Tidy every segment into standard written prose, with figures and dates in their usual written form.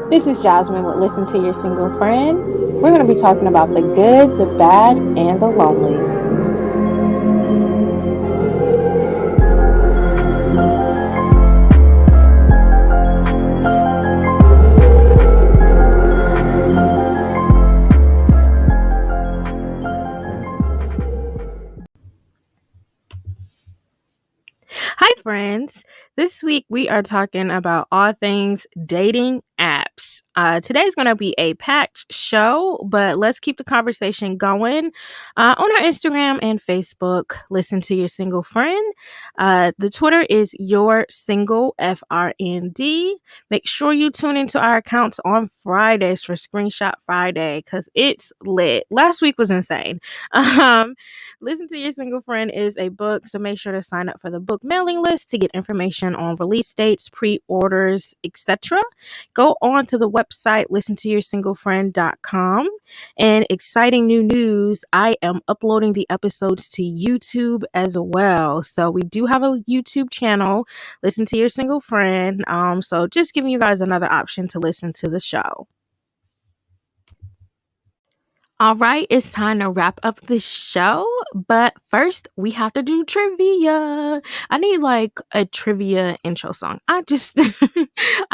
This is Jasmine with Listen to Your Single Friend. We're going to be talking about the good, the bad, and the lonely. Hi, friends. This week we are talking about all things dating apps. Today's going to be a packed show, but let's keep the conversation going on our Instagram and Facebook. Listen to Your Single Friend. The Twitter is Your Single FRND. Make sure you tune into our accounts on Fridays for Screenshot Friday because it's lit. Last week was insane. Listen to Your Single Friend is a book, so make sure to sign up for the book mailing list to get information on release dates, pre-orders, etc. Go on to the website listentoyoursinglefriend.com. And exciting new news, I am uploading the episodes to YouTube as well. So we do have a YouTube channel, Listen to Your Single Friend. So just giving you guys another option to listen to the show. All right, it's time to wrap up the show, but first we have to do trivia. I need like a trivia intro song. I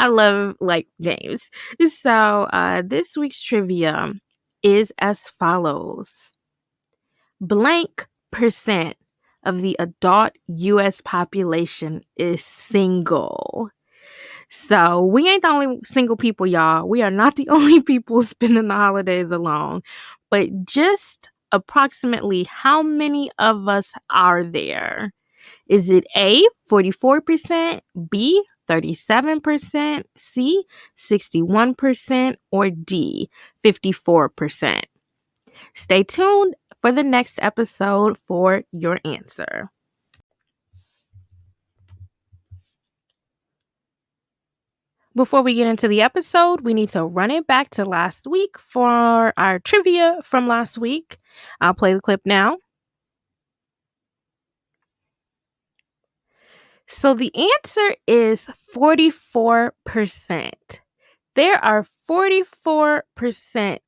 love like games. So, this week's trivia is as follows. Blank percent of the adult US population is single. So we ain't the only single people, y'all. We are not the only people spending the holidays alone. But just approximately how many of us are there? Is it A, 44%, B, 37%, C, 61%, or D, 54%? Stay tuned for the next episode for your answer. Before we get into the episode, we need to run it back to last week for our trivia from last week. I'll play the clip now. So the answer is 44%. There are 44%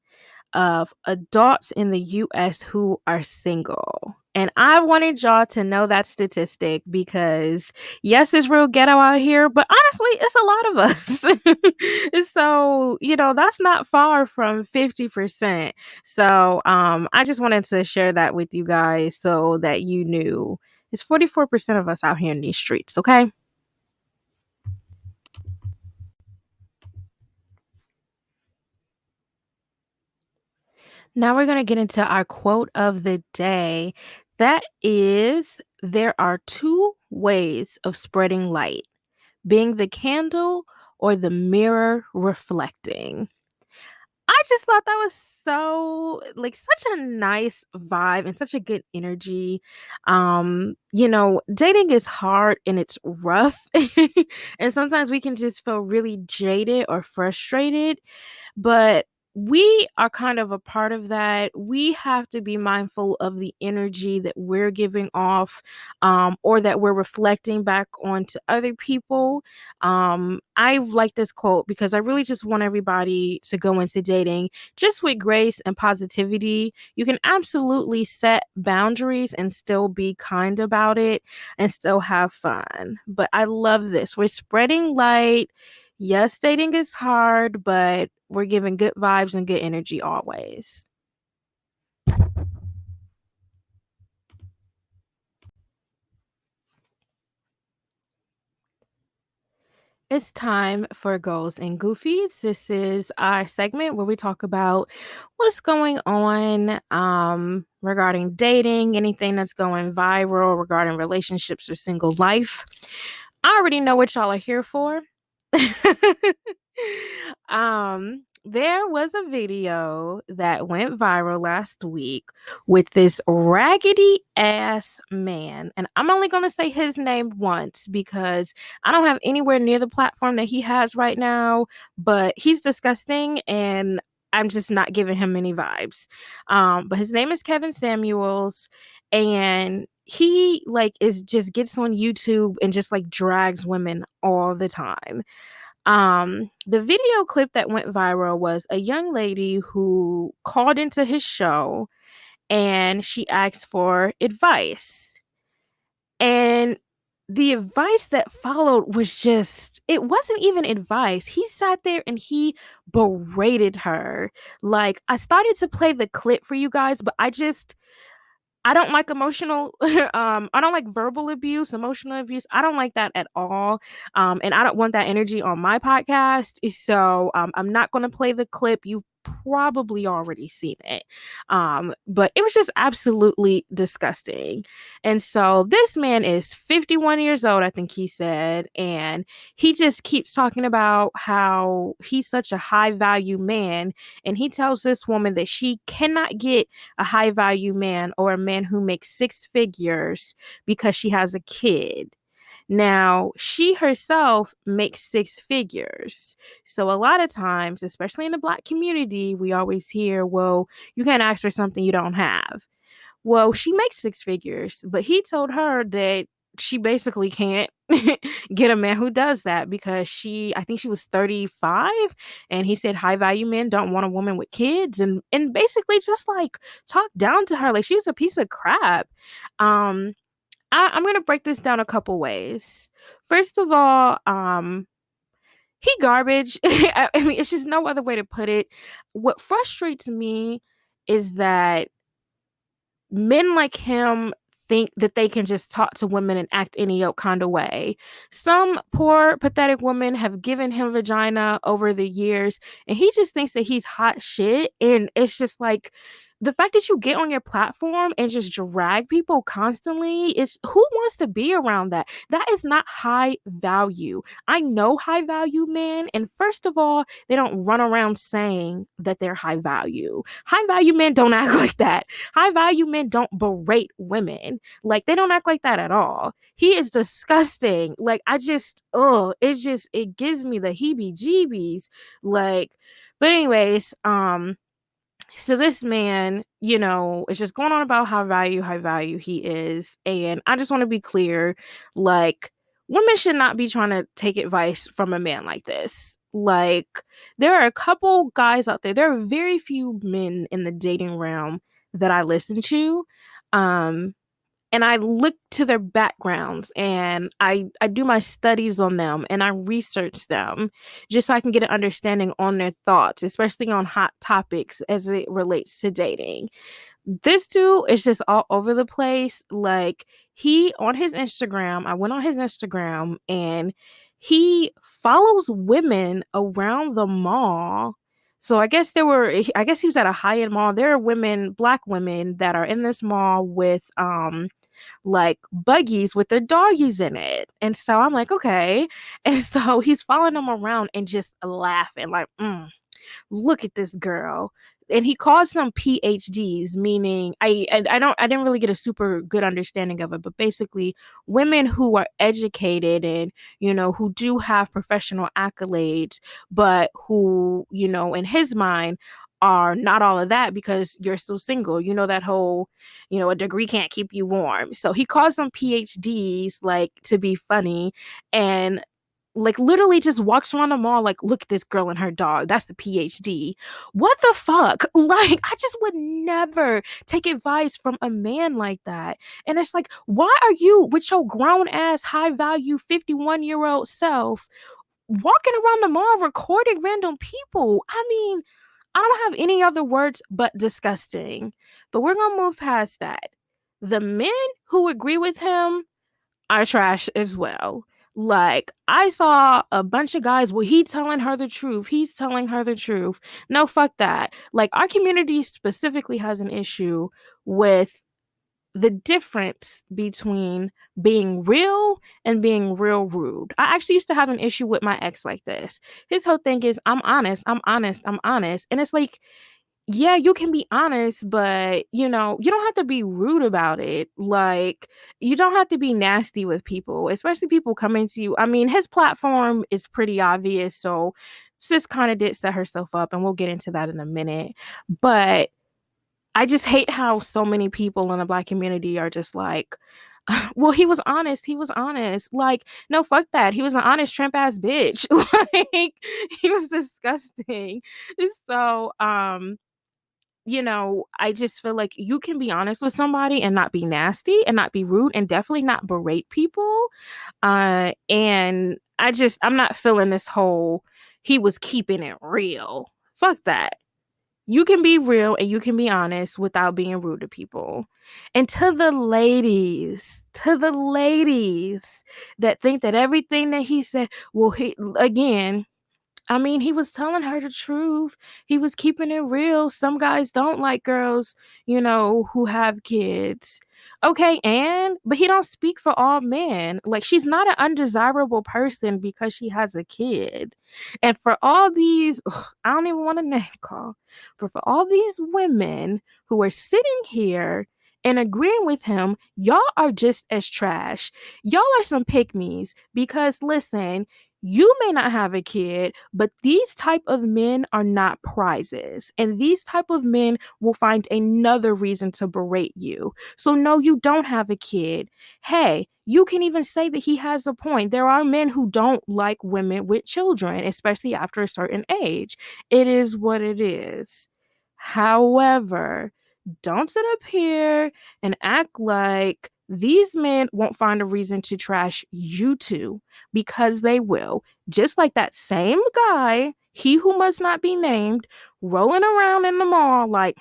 of adults in the US who are single. And I wanted y'all to know that statistic because, yes, it's real ghetto out here, but honestly, it's a lot of us. So, that's not far from 50%. So, I just wanted to share that with you guys so that you knew it's 44% of us out here in these streets, okay? Now we're going to get into our quote of the day. That is, there are two ways of spreading light, being the candle or the mirror reflecting. I just thought that was such a nice vibe and such a good energy. Dating is hard and it's rough. And sometimes we can just feel really jaded or frustrated. But we are kind of a part of that. We have to be mindful of the energy that we're giving off, or that we're reflecting back onto other people. I like this quote because I really just want everybody to go into dating just with grace and positivity. You can absolutely set boundaries and still be kind about it and still have fun. But I love this. We're spreading light. Yes, dating is hard, but we're giving good vibes and good energy always. It's time for Goals and Goofies. This is our segment where we talk about what's going on regarding dating, anything that's going viral regarding relationships or single life. I already know what y'all are here for. There was a video that went viral last week with this raggedy ass man, and I'm only going to say his name once because I don't have anywhere near the platform that he has right now, but he's disgusting and I'm just not giving him any vibes. But his name is Kevin Samuels, and he gets on YouTube and just like drags women all the time. The video clip that went viral was a young lady who called into his show and she asked for advice. And the advice that followed was just, it wasn't even advice. He sat there and he berated her. Like, I started to play the clip for you guys, but I don't like emotional I don't like verbal abuse, emotional abuse. I don't like that at all. And I don't want that energy on my podcast. So I'm not going to play the clip. You've probably already seen it. But it was just absolutely disgusting. And so this man is 51 years old, I think he said, and he just keeps talking about how he's such a high value man, and he tells this woman that she cannot get a high value man or a man who makes six figures because she has a kid. Now, she herself makes six figures. So, a lot of times, especially in the Black community, we always hear, well, you can't ask for something you don't have. Well, she makes six figures, but he told her that she basically can't get a man who does that because I think she was 35, and he said high value men don't want a woman with kids, and basically just like talk down to her like she was a piece of crap. Um I'm going to break this down a couple ways. First of all, he garbage. I mean, it's just no other way to put it. What frustrates me is that men like him think that they can just talk to women and act any old kind of way. Some poor, pathetic women have given him vagina over the years, and he just thinks that he's hot shit. And it's just like, the fact that you get on your platform and just drag people constantly is, who wants to be around that? That is not high value. I know high value men, and first of all, they don't run around saying that they're high value. High value men don't act like that. High value men don't berate women. Like, they don't act like that at all. He is disgusting. Like, it gives me the heebie jeebies. Like, but anyways, so this man, is just going on about how high value he is. And I just want to be clear, like, women should not be trying to take advice from a man like this. Like, there are a couple guys out there. There are very few men in the dating realm that I listen to. And I look to their backgrounds, and I do my studies on them, and I research them just so I can get an understanding on their thoughts, especially on hot topics as it relates to dating. This dude is just all over the place. Like, on his Instagram, I went on his Instagram, and he follows women around the mall. So I guess he was at a high-end mall. There are women, Black women, that are in this mall with like buggies with their doggies in it. And so I'm like, okay. And so he's following them around and just laughing, like, look at this girl. And he calls them PhDs, meaning I didn't really get a super good understanding of it, but basically women who are educated and who do have professional accolades, but who in his mind are not all of that because you're still single. That whole, a degree can't keep you warm. So he calls them PhDs, like, to be funny, and like literally just walks around the mall like, look at this girl and her dog. That's the PhD. What the fuck? Like, I just would never take advice from a man like that. And it's like, why are you with your grown ass high value 51-year-old self walking around the mall recording random people? I mean, I don't have any other words but disgusting. But we're gonna move past that. The men who agree with him are trash as well. Like, I saw a bunch of guys, well, he's telling her the truth. He's telling her the truth. No, fuck that. Like, our community specifically has an issue with the difference between being real and being real rude. I actually used to have an issue with my ex like this. His whole thing is, I'm honest, I'm honest, I'm honest. And it's like, yeah, you can be honest, but you don't have to be rude about it. Like, you don't have to be nasty with people, especially people coming to you. I mean, his platform is pretty obvious, so sis kind of did set herself up, and we'll get into that in a minute. But I just hate how so many people in the Black community are just like, Well, he was honest. He was honest. Like, no, fuck that. He was an honest tramp ass bitch. Like, he was disgusting. So, I just feel like you can be honest with somebody and not be nasty and not be rude and definitely not berate people. And I'm not feeling this whole he was keeping it real. Fuck that. You can be real and you can be honest without being rude to people. And to the ladies that think that everything that he said, well, again, I mean, he was telling her the truth. He was keeping it real. Some guys don't like girls, who have kids. Okay, but he don't speak for all men. Like, she's not an undesirable person because she has a kid. And for all these, I don't even want to name call, but for all these women who are sitting here and agreeing with him, y'all are just as trash. Y'all are some pick me's because listen, you may not have a kid, but these type of men are not prizes, and these type of men will find another reason to berate you. So no, you don't have a kid. Hey, you can even say that he has a point. There are men who don't like women with children, especially after a certain age. It is what it is. However, don't sit up here and act like these men won't find a reason to trash you two, because they will. Just like that same guy, he who must not be named, rolling around in the mall like,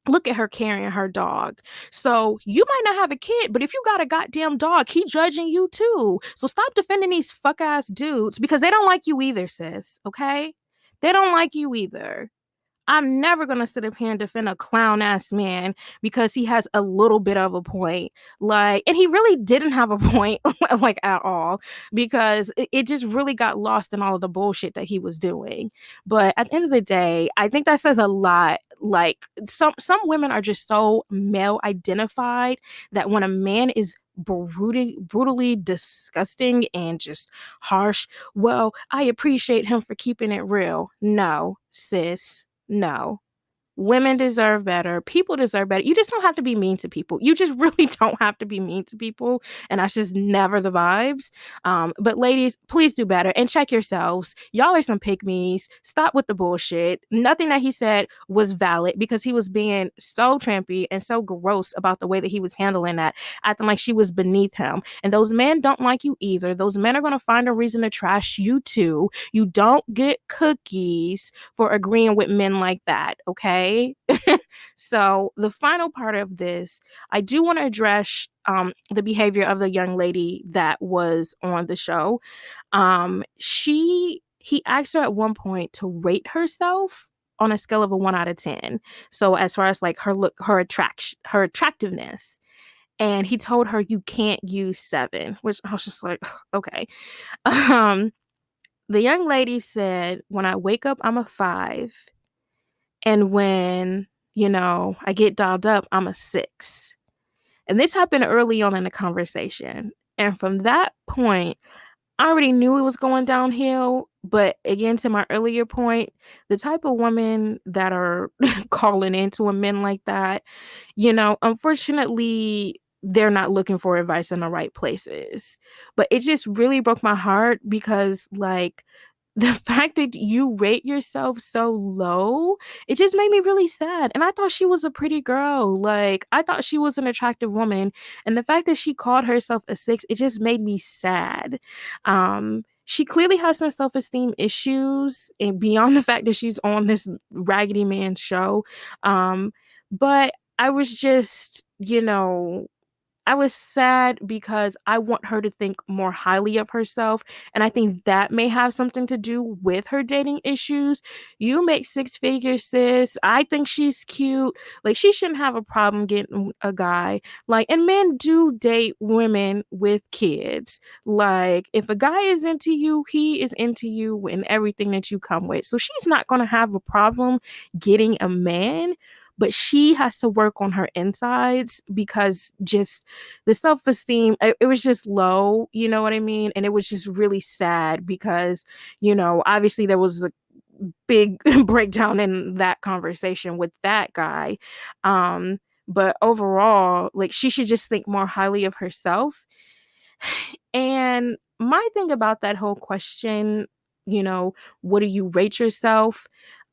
look at her carrying her dog. So you might not have a kid, but if you got a goddamn dog, he judging you too. So stop defending these fuck ass dudes because they don't like you either, sis. Okay? They don't like you either. I'm never going to sit up here and defend a clown ass man because he has a little bit of a point. Like, and he really didn't have a point, like, at all, because it just really got lost in all of the bullshit that he was doing. But at the end of the day, I think that says a lot. Like, some women are just so male identified that when a man is brutally disgusting and just harsh, well, I appreciate him for keeping it real. No, sis. No. Women deserve better. People deserve better. You just don't have to be mean to people. You just really don't have to be mean to people. And that's just never the vibes. But ladies, please do better and check yourselves. Y'all are some pick-me's. Stop with the bullshit. Nothing that he said was valid because he was being so trampy and so gross about the way that he was handling that, acting like she was beneath him. And those men don't like you either. Those men are going to find a reason to trash you too. You don't get cookies for agreeing with men like that, okay? So the final part of this, I do want to address the behavior of the young lady that was on the show. He asked her at one point to rate herself on a scale of a 1 out of 10. So as far as like her look, her attractiveness. And he told her you can't use 7, which I was just like, okay. Um, the young lady said, when I wake up, I'm a 5. And when, I get dialed up, I'm a 6. And this happened early on in the conversation. And from that point, I already knew it was going downhill. But again, to my earlier point, the type of women that are calling into a men like that, unfortunately, they're not looking for advice in the right places. But it just really broke my heart because, like, the fact that you rate yourself so low, it just made me really sad. And I thought she was a pretty girl. Like, I thought she was an attractive woman. And the fact that she called herself a 6, it just made me sad. She clearly has some self-esteem issues, and beyond the fact that she's on this Raggedy Man show. But I was just, I was sad because I want her to think more highly of herself. And I think that may have something to do with her dating issues. You make 6 figures, sis. I think she's cute. Like, she shouldn't have a problem getting a guy. Like, and men do date women with kids. Like, if a guy is into you, he is into you and everything that you come with. So she's not going to have a problem getting a man, but she has to work on her insides because just the self-esteem, it was just low, you know what I mean? And it was just really sad because, obviously there was a big breakdown in that conversation with that guy. But overall, like, she should just think more highly of herself. And my thing about that whole question, you know, what do you rate yourself?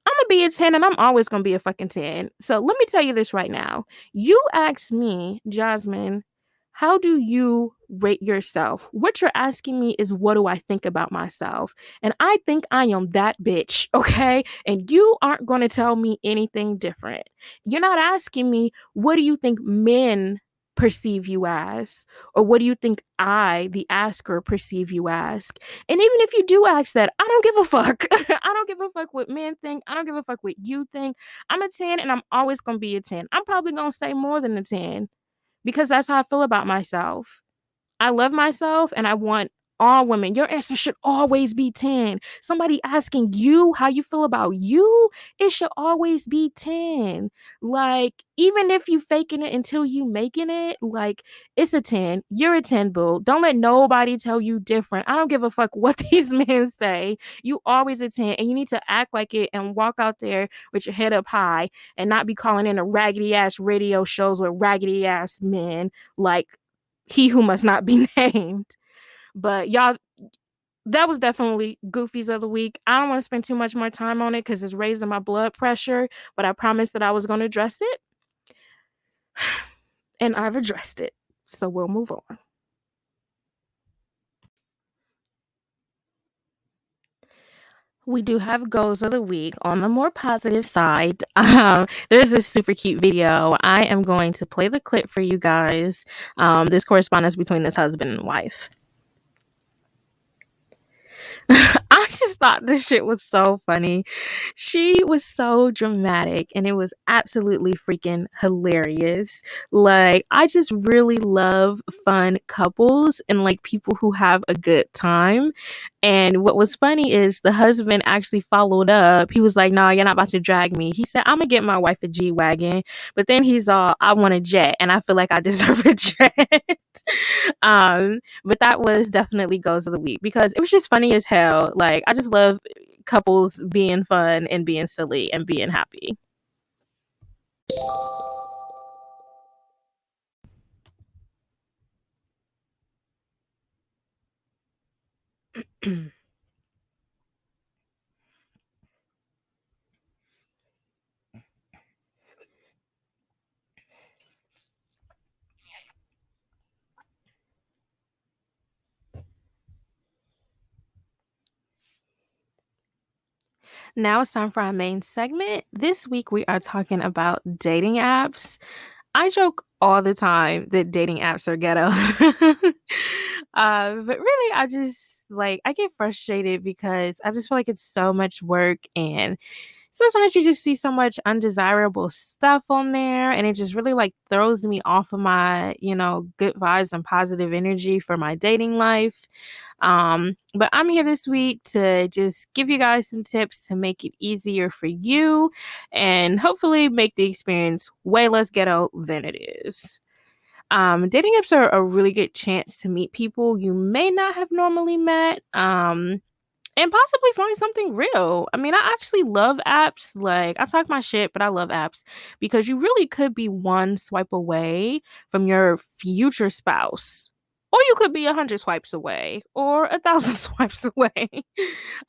I'm gonna be a 10 and I'm always gonna be a fucking 10. So let me tell you this right now. You ask me, Jasmine, how do you rate yourself? What you're asking me is what do I think about myself? And I think I am that bitch, okay? And you aren't gonna tell me anything different. You're not asking me, what do you think men perceive you as? Or what do you think I, the asker, perceive you as? And even if you do ask that, I don't give a fuck. I don't give a fuck what men think. I don't give a fuck what you think. I'm a 10 and I'm always going to be a 10. I'm probably going to say more than a 10 because that's how I feel about myself. I love myself and I want all women. Your answer should always be 10. Somebody asking you how you feel about you, it should always be 10. Like, even if you faking it until you making it, like, it's a 10. You're a 10, boo. Don't let nobody tell you different. I don't give a fuck what these men say. You always a 10 and you need to act like it and walk out there with your head up high and not be calling in a raggedy ass radio shows with raggedy ass men like he who must not be named. But y'all, that was definitely Goofies of the week. I don't want to spend too much more time on it because it's raising my blood pressure, but I promised that I was going to address it. And I've addressed it. So we'll move on. We do have goals of the week. On the more positive side, there's this super cute video. I am going to play the clip for you guys. This correspondence between this husband and wife. I just thought this shit was so funny. She was so dramatic and it was absolutely freaking hilarious. Like, I just really love fun couples and like people who have a good time. And what was funny is the husband actually followed up. He was like, "No, you're not about to drag me." He said, "I'm gonna get my wife a G-Wagon." But then he's all, "I want a jet and I feel like I deserve a jet." But that was definitely goes of the week because it was just funny as hell. Like, I just love couples being fun and being silly and being happy. Now it's time for our main segment. This week we are talking about dating apps. I joke all the time that dating apps are ghetto. But really, I just like, I get frustrated because I just feel like it's so much work and sometimes you just see so much undesirable stuff on there and it just really like throws me off of my, good vibes and positive energy for my dating life. But I'm here this week to just give you guys some tips to make it easier for you and hopefully make the experience way less ghetto than it is. Dating apps are a really good chance to meet people you may not have normally met. And possibly find something real. I mean, I actually love apps. Like, I talk my shit, but I love apps because you really could be one swipe away from your future spouse. Or you could be 100 swipes away or 1,000 swipes away.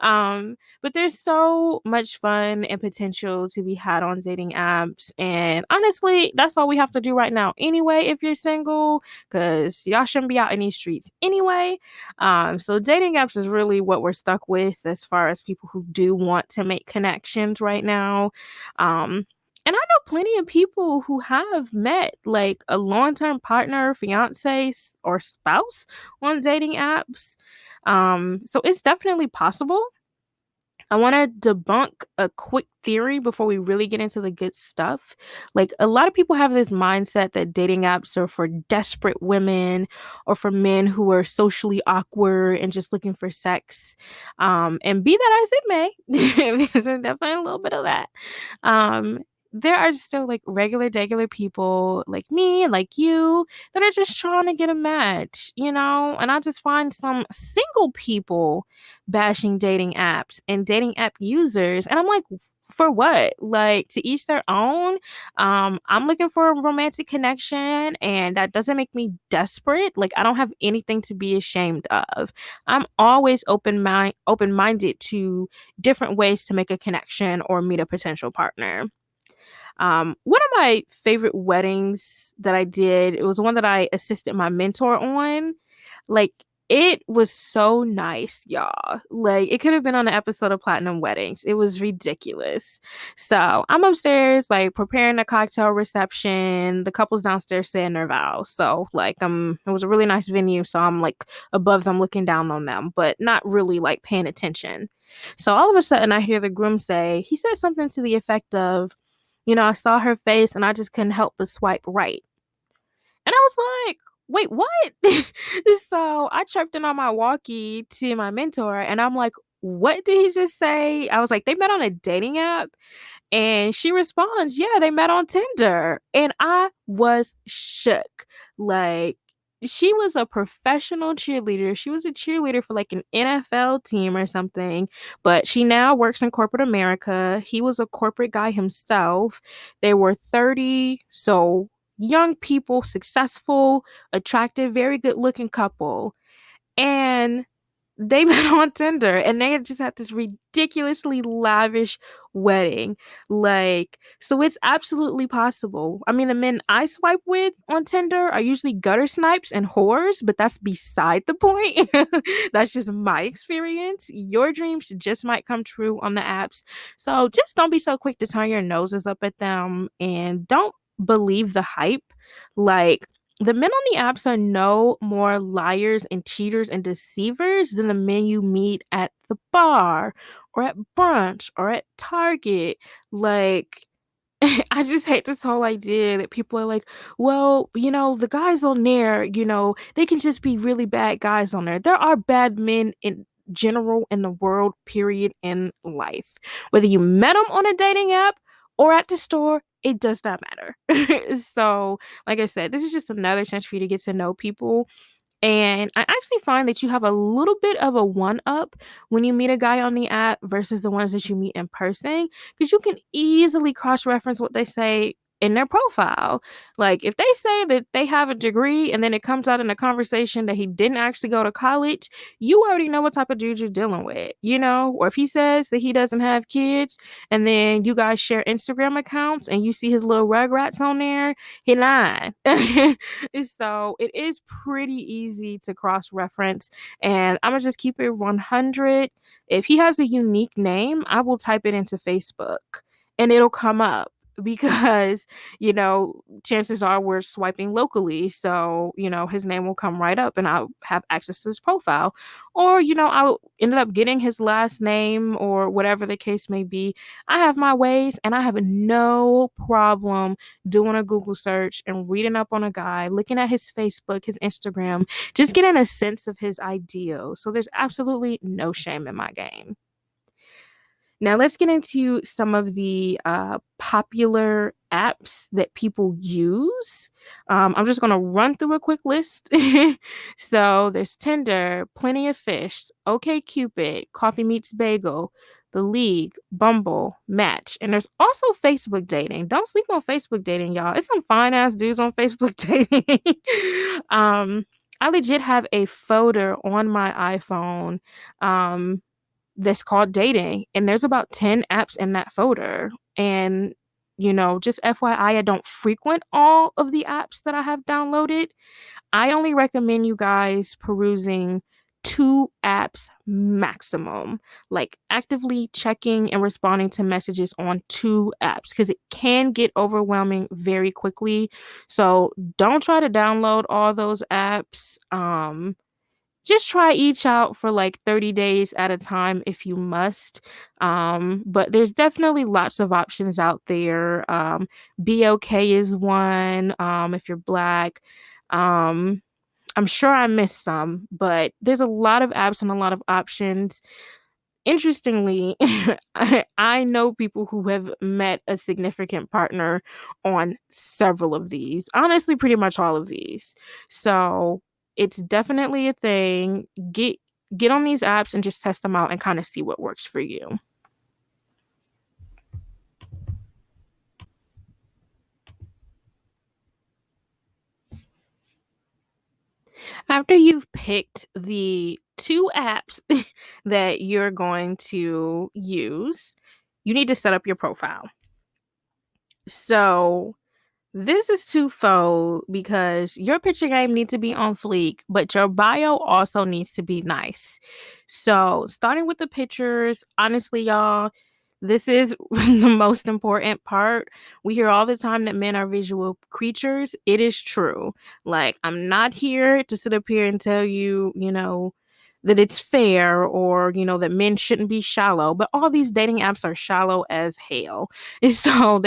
But there's so much fun and potential to be had on dating apps. And honestly, that's all we have to do right now anyway if you're single, because y'all shouldn't be out in these streets anyway. So dating apps is really what we're stuck with as far as people who do want to make connections right now. And I know plenty of people who have met like a long-term partner, fiance, or spouse on dating apps. So it's definitely possible. I want to debunk a quick theory before we really get into the good stuff. Like, a lot of people have this mindset that dating apps are for desperate women or for men who are socially awkward and just looking for sex. And be that as it may, because there's definitely a little bit of that. Um, there are still like regular people like me and like you that are just trying to get a match, you know? And I just find some single people bashing dating apps and dating app users. And I'm like, for what? Like, to each their own. I'm looking for a romantic connection, and that doesn't make me desperate. Like, I don't have anything to be ashamed of. I'm always open-minded to different ways to make a connection or meet a potential partner. One of my favorite weddings that I did, it was one that I assisted my mentor on. Like, it was so nice, y'all. Like, it could have been on an episode of Platinum Weddings. It was ridiculous. So I'm upstairs, like preparing a cocktail reception. The couple's downstairs saying their vows. So like it was a really nice venue. So I'm like above them looking down on them, but not really like paying attention. So all of a sudden I hear the groom say, he said something to the effect of, I saw her face and I just couldn't help but swipe right. And I was like, wait, what? So I chirped in on my walkie to my mentor and I'm like, what did he just say? I was like, they met on a dating app. And she responds, yeah, they met on Tinder. And I was shook. Like, she was a professional cheerleader. She was a cheerleader for like an NFL team or something, but she now works in corporate America. He was a corporate guy himself. They were 30, so young people, successful, attractive, very good looking couple. And they met on Tinder and they had just had this ridiculously lavish wedding. Like, so it's absolutely possible. I mean, the men I swipe with on Tinder are usually gutter snipes and whores, but that's beside the point. That's just my experience. Your dreams just might come true on the apps. So just don't be so quick to turn your noses up at them and don't believe the hype. Like, the men on the apps are no more liars and cheaters and deceivers than the men you meet at the bar or at brunch or at Target. Like, I just hate this whole idea that people are like, well, the guys on there, they can just be really bad guys on there. There are bad men in general in the world, period, in life. Whether you met them on a dating app or at the store, it does not matter. So, like I said, this is just another chance for you to get to know people, and I actually find that you have a little bit of a one up when you meet a guy on the app versus the ones that you meet in person, because you can easily cross reference what they say in their profile. Like, if they say that they have a degree and then it comes out in a conversation that he didn't actually go to college, you already know what type of dude you're dealing with, Or if he says that he doesn't have kids and then you guys share Instagram accounts and you see his little rugrats on there, he lying. So it is pretty easy to cross reference. And I'm going to just keep it 100. If he has a unique name, I will type it into Facebook and it'll come up because, chances are we're swiping locally. So, his name will come right up and I'll have access to his profile. Or, I'll end up getting his last name or whatever the case may be. I have my ways and I have no problem doing a Google search and reading up on a guy, looking at his Facebook, his Instagram, just getting a sense of his ideals. So there's absolutely no shame in my game. Now, let's get into some of the popular apps that people use. I'm just going to run through a quick list. So there's Tinder, Plenty of Fish, OkCupid, Coffee Meets Bagel, The League, Bumble, Match. And there's also Facebook dating. Don't sleep on Facebook dating, y'all. It's some fine ass dudes on Facebook dating. I legit have a folder on my iPhone. That's called dating, and there's about 10 apps in that folder. And just FYI, I don't frequent all of the apps that I have downloaded. I only recommend you guys perusing 2 apps maximum, like actively checking and responding to messages on 2 apps, because it can get overwhelming very quickly. So don't try to download all those apps. Just try each out for like 30 days at a time if you must. But there's definitely lots of options out there. BOK is one, if you're Black. I'm sure I missed some, but there's a lot of apps and a lot of options. Interestingly, I know people who have met a significant partner on several of these. Honestly, pretty much all of these. So it's definitely a thing. Get on these apps and just test them out and kind of see what works for you. After you've picked the two apps that you're going to use, you need to set up your profile. So this is twofold because your picture game needs to be on fleek, but your bio also needs to be nice. So, starting with the pictures, honestly, y'all, this is the most important part. We hear all the time that men are visual creatures. It is true. Like, I'm not here to sit up here and tell you, that it's fair or, that men shouldn't be shallow, but all these dating apps are shallow as hell. So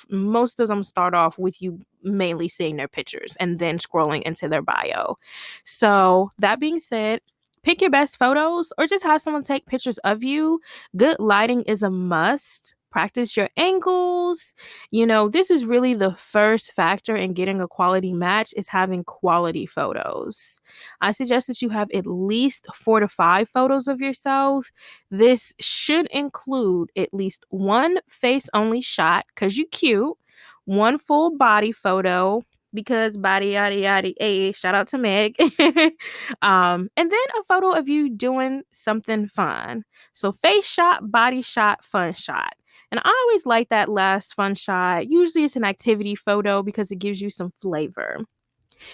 most of them start off with you mainly seeing their pictures and then scrolling into their bio. So, that being said, pick your best photos or just have someone take pictures of you. Good lighting is a must. Practice your angles. This is really the first factor in getting a quality match is having quality photos. I suggest that you have at least 4 to 5 photos of yourself. This should include at least one face only shot because you're cute, one full body photo because body yada yada. Hey, shout out to Meg. And then a photo of you doing something fun. So face shot, body shot, fun shot. And I always like that last fun shot. Usually it's an activity photo because it gives you some flavor.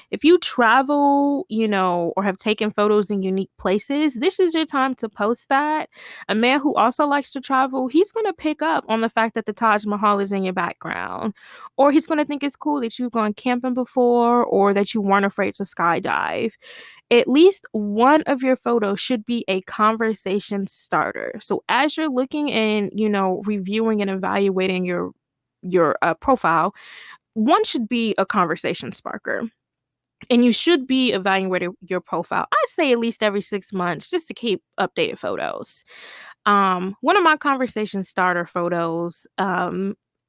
If you travel, or have taken photos in unique places, this is your time to post that. A man who also likes to travel, he's going to pick up on the fact that the Taj Mahal is in your background. Or he's going to think it's cool that you've gone camping before or that you weren't afraid to skydive. At least one of your photos should be a conversation starter. So as you're looking and, reviewing and evaluating your profile, one should be a conversation sparker. And you should be evaluating your profile. I say at least every 6 months just to keep updated photos. One of my conversation starter photos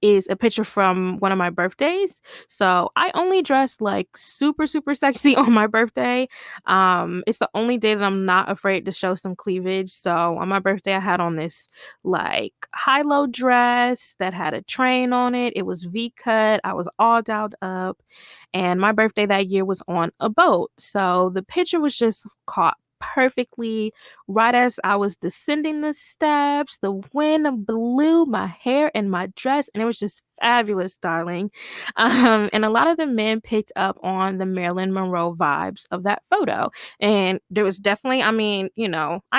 is a picture from one of my birthdays. So I only dress like super, super sexy on my birthday. It's the only day that I'm not afraid to show some cleavage. So on my birthday, I had on this like high-low dress that had a train on it. It was V-cut. I was all dolled up. And my birthday that year was on a boat. So the picture was just caught perfectly right as I was descending the steps. The wind blew my hair and my dress, and it was just fabulous, darling. And a lot of the men picked up on the Marilyn Monroe vibes of that photo. And there was definitely, I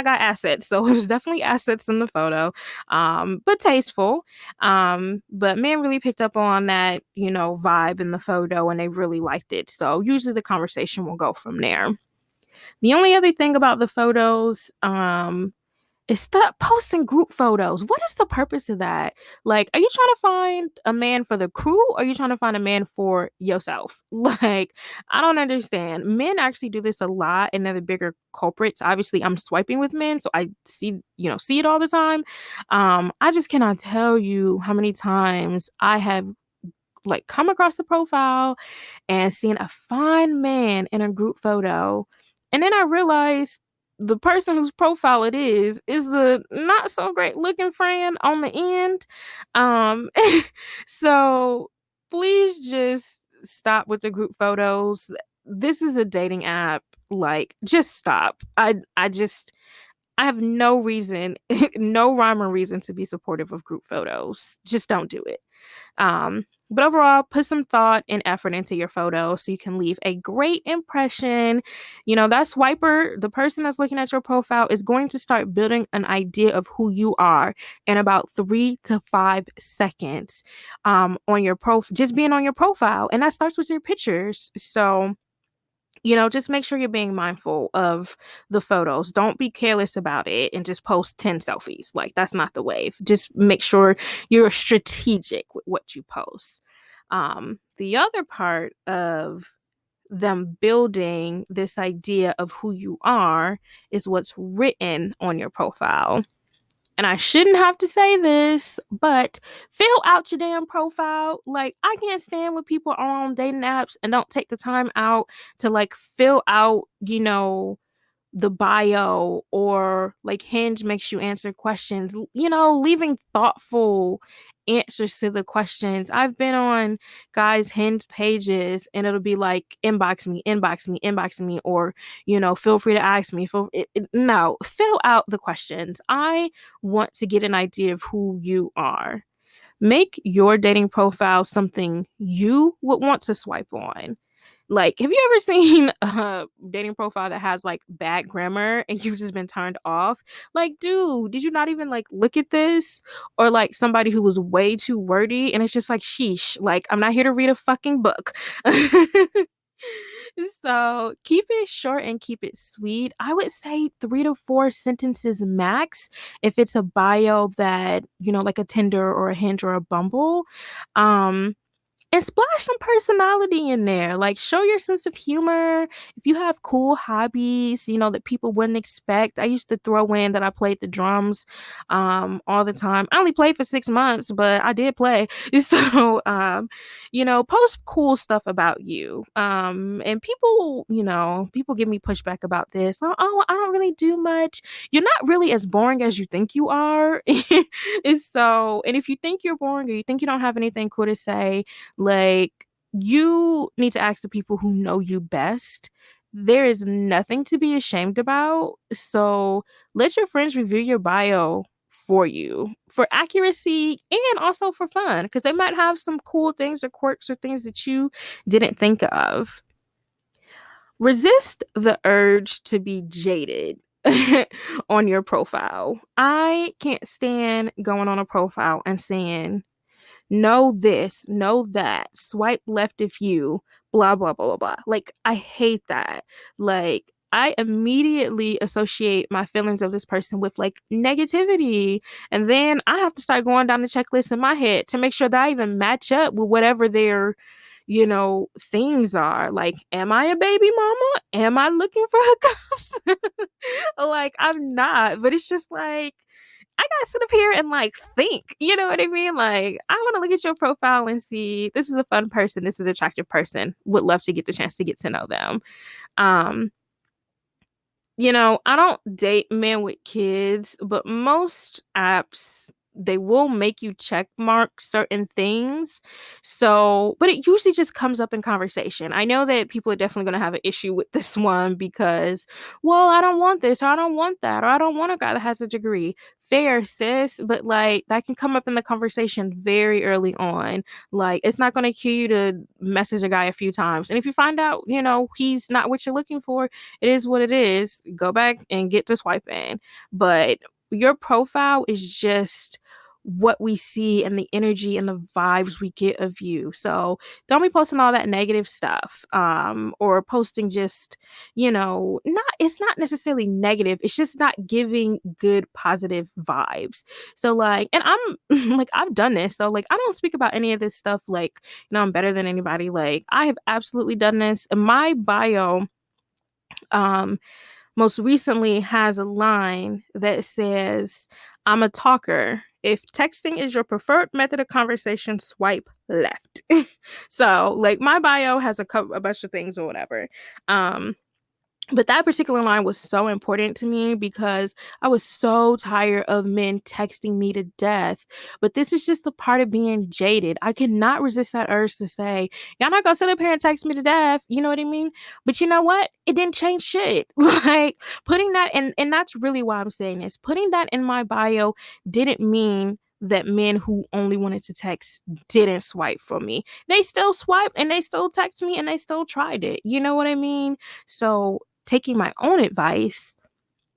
got assets. So it was definitely assets in the photo, but tasteful. But men really picked up on that, vibe in the photo and they really liked it. So usually the conversation will go from there. The only other thing about the photos, is stop posting group photos. What is the purpose of that? Like, are you trying to find a man for the crew or are you trying to find a man for yourself? Like, I don't understand. Men actually do this a lot and they're the bigger culprits. Obviously, I'm swiping with men, so I see it all the time. I just cannot tell you how many times I have like come across the profile and seeing a fine man in a group photo. And then I realized the person whose profile it is the not so great looking friend on the end. Um, so please just stop with the group photos. This is a dating app. Like, just stop. I have no reason, no rhyme or reason to be supportive of group photos. Just don't do it. But overall, put some thought and effort into your photo so you can leave a great impression. That swiper, the person that's looking at your profile, is going to start building an idea of who you are in about 3 to 5 seconds on your just being on your profile. And that starts with your pictures. So, just make sure you're being mindful of the photos. Don't be careless about it and just post 10 selfies. Like, that's not the wave. Just make sure you're strategic with what you post. The other part of them building this idea of who you are is what's written on your profile. And I shouldn't have to say this, but fill out your damn profile. Like, I can't stand when people are on dating apps and don't take the time out to like fill out, the bio, or like Hinge makes you answer questions, leaving thoughtful answers to the questions. I've been on guys' Hinge pages and it'll be like, inbox me, inbox me, inbox me, or, feel free to ask me. No, fill out the questions. I want to get an idea of who you are. Make your dating profile something you would want to swipe on. Like, have you ever seen a dating profile that has like bad grammar and you've just been turned off? Like, dude, did you not even like look at this? Or like somebody who was way too wordy and it's just like, sheesh, like, I'm not here to read a fucking book. So keep it short and keep it sweet. I would say 3 to 4 sentences max if it's a bio that, like a Tinder or a Hinge or a Bumble. And splash some personality in there. Like, show your sense of humor. If you have cool hobbies, that people wouldn't expect. I used to throw in that I played the drums all the time. I only played for 6 months, but I did play. So, post cool stuff about you. And people give me pushback about this. Oh, I don't really do much. You're not really as boring as you think you are. And if you think you're boring or you think you don't have anything cool to say, like, you need to ask the people who know you best. There is nothing to be ashamed about. So let your friends review your bio for you, for accuracy and also for fun, because they might have some cool things or quirks or things that you didn't think of. Resist the urge to be jaded on your profile. I can't stand going on a profile and saying, know this, know that, swipe left if you, blah, blah, blah, blah, blah. Like, I hate that. Like, I immediately associate my feelings of this person with like negativity. And then I have to start going down the checklist in my head to make sure that I even match up with whatever their, things are. Like, am I a baby mama? Am I looking for hookups? Like, I'm not, but it's just like, I gotta sit up here and like think, you know what I mean? Like, I want to look at your profile and see, this is a fun person, this is an attractive person. Would love to get the chance to get to know them. Um, I don't date men with kids, but most apps, they will make you check mark certain things. So, but it usually just comes up in conversation. I know that people are definitely going to have an issue with this one because, well, I don't want this, or I don't want that, or I don't want a guy that has a degree. Fair, sis, but like that can come up in the conversation very early on. Like, it's not going to kill you to message a guy a few times. And if you find out, he's not what you're looking for, it is what it is. Go back and get to swiping. But your profile is just what we see and the energy and the vibes we get of you. So don't be posting all that negative stuff, or posting just, not, it's not necessarily negative, it's just not giving good positive vibes. So like, and I'm like, I've done this, so like, I don't speak about any of this stuff like, I'm better than anybody. Like, I have absolutely done this. In my bio, um most recently has a line that says, I'm a talker. If texting is your preferred method of conversation, swipe left. So like, my bio has a bunch of things or whatever. But that particular line was so important to me because I was so tired of men texting me to death. But this is just a part of being jaded. I cannot resist that urge to say, y'all not gonna sit up here and text me to death. You know what I mean? But you know what? It didn't change shit. Like, putting that in, and that's really why I'm saying this. Putting that in my bio didn't mean that men who only wanted to text didn't swipe for me. They still swiped and they still text me and they still tried it. You know what I mean? So taking my own advice,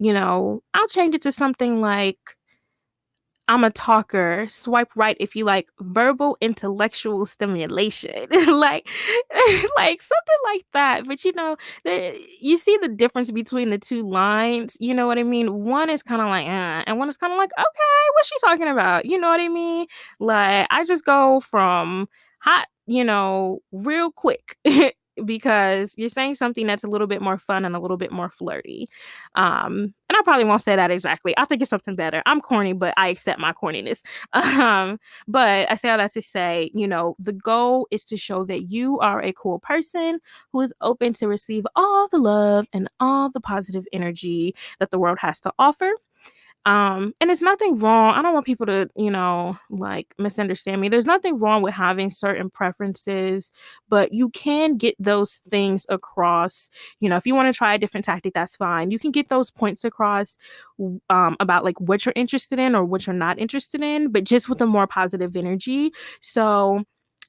I'll change it to something like, I'm a talker. Swipe right if you like verbal intellectual stimulation. like like something like that. But you see the difference between the two lines, you know what I mean? One is kind of like, and one is kind of like, okay, what's she talking about? You know what I mean? Like, I just go from hot, real quick because you're saying something that's a little bit more fun and a little bit more flirty. And I probably won't say that exactly. I think it's something better. I'm corny, but I accept my corniness. Um, but I say all that to say, the goal is to show that you are a cool person who is open to receive all the love and all the positive energy that the world has to offer. And it's nothing wrong. I don't want people to, like misunderstand me. There's nothing wrong with having certain preferences, but you can get those things across. If you want to try a different tactic, that's fine. You can get those points across about like what you're interested in or what you're not interested in, but just with a more positive energy. So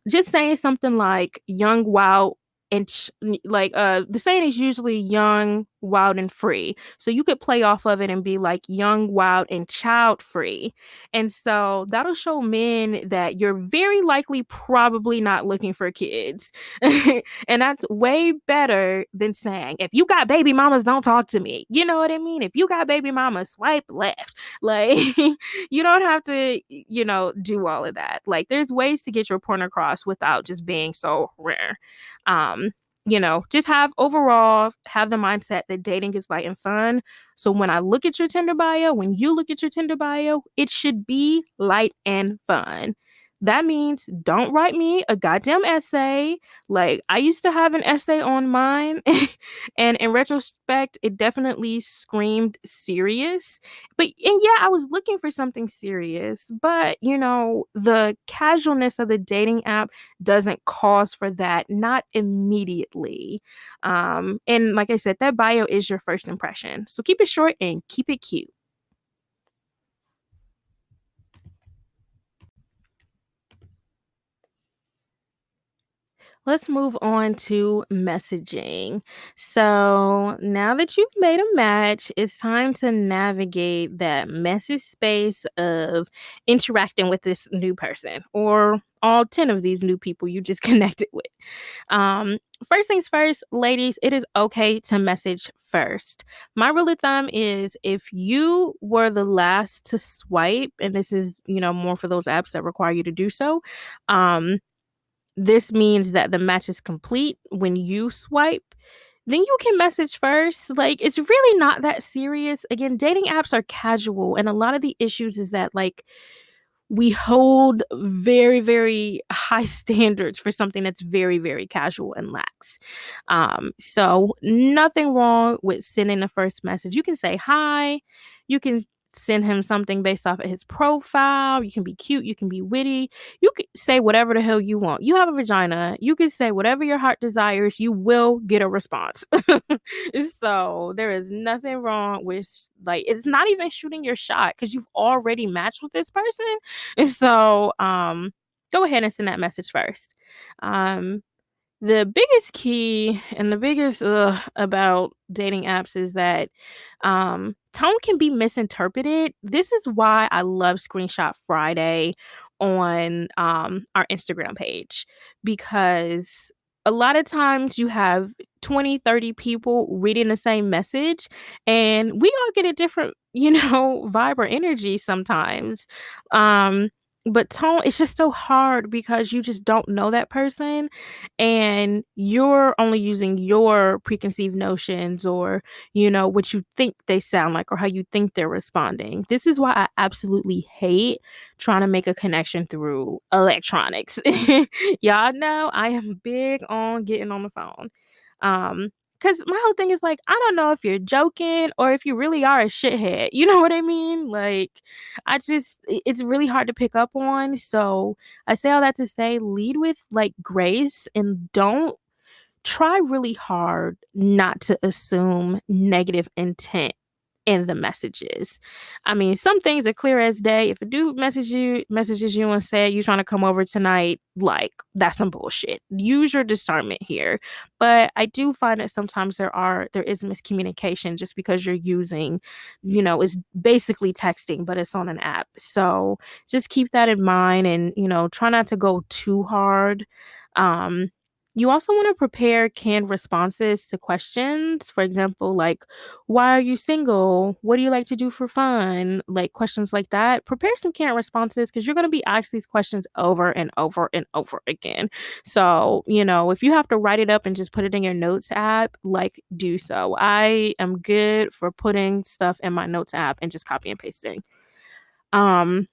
just saying something like young, wild, and the saying is usually young, wild, and free. So you could play off of it and be like young, wild, and child free. And so that'll show men that you're very likely probably not looking for kids. And that's way better than saying, if you got baby mamas, don't talk to me. You know what I mean? If you got baby mamas, swipe left. Like, you don't have to, do all of that. Like, there's ways to get your point across without just being so rare. Um, just have the mindset that dating is light and fun. So when I look at your Tinder bio, when you look at your Tinder bio, it should be light and fun. That means don't write me a goddamn essay. Like, I used to have an essay on mine, and in retrospect, it definitely screamed serious. And yeah, I was looking for something serious, but the casualness of the dating app doesn't cause for that, not immediately. And like I said, that bio is your first impression. So keep it short and keep it cute. Let's move on to messaging. So now that you've made a match, it's time to navigate that messy space of interacting with this new person or all 10 of these new people you just connected with. Um, First things first, ladies, it is okay to message first. My rule of thumb is if you were the last to swipe, and this is, more for those apps that require you to do so, um, this means that the match is complete when you swipe. Then you can message first. Like, it's really not that serious. Again, dating apps are casual, and a lot of the issues is that, like, we hold very, very high standards for something that's very, very casual and lax. So nothing wrong with sending the first message. You can say hi. You can send him something based off of his profile. You can be cute. You can be witty. You can say whatever the hell you want. You have a vagina. You can say whatever your heart desires. You will get a response. So there is nothing wrong with, like, it's not even shooting your shot because you've already matched with this person. And so, go ahead and send that message first. Um, the biggest key and the biggest about dating apps is that tone can be misinterpreted. This is why I love Screenshot Friday on our Instagram page, because a lot of times you have 20, 30 people reading the same message, and we all get a different, vibe or energy sometimes. But tone, it's just so hard because you just don't know that person, and you're only using your preconceived notions or what you think they sound like or how you think they're responding. This is why I absolutely hate trying to make a connection through electronics. Y'all know I am big on getting on the phone. Because my whole thing is like, I don't know if you're joking or if you really are a shithead. You know what I mean? Like, it's really hard to pick up on. So I say all that to say, lead with like grace and don't try really hard not to assume negative intent in the messages. I mean, some things are clear as day. If a dude messages you and say you trying to come over tonight, like, that's some bullshit. Use your discernment here. But I do find that sometimes there is miscommunication just because you're using, it's basically texting, but it's on an app. So just keep that in mind and, try not to go too hard. Um You also want to prepare canned responses to questions. For example, like, why are you single? What do you like to do for fun? Like questions like that. Prepare some canned responses because you're going to be asked these questions over and over and over again. So, if you have to write it up and just put it in your notes app, like, do so. I am good for putting stuff in my notes app and just copy and pasting. Um,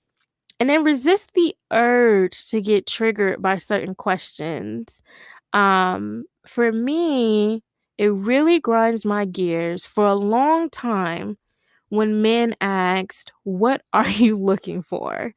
and then resist the urge to get triggered by certain questions. For me, it really grinds my gears for a long time when men asked, "What are you looking for?"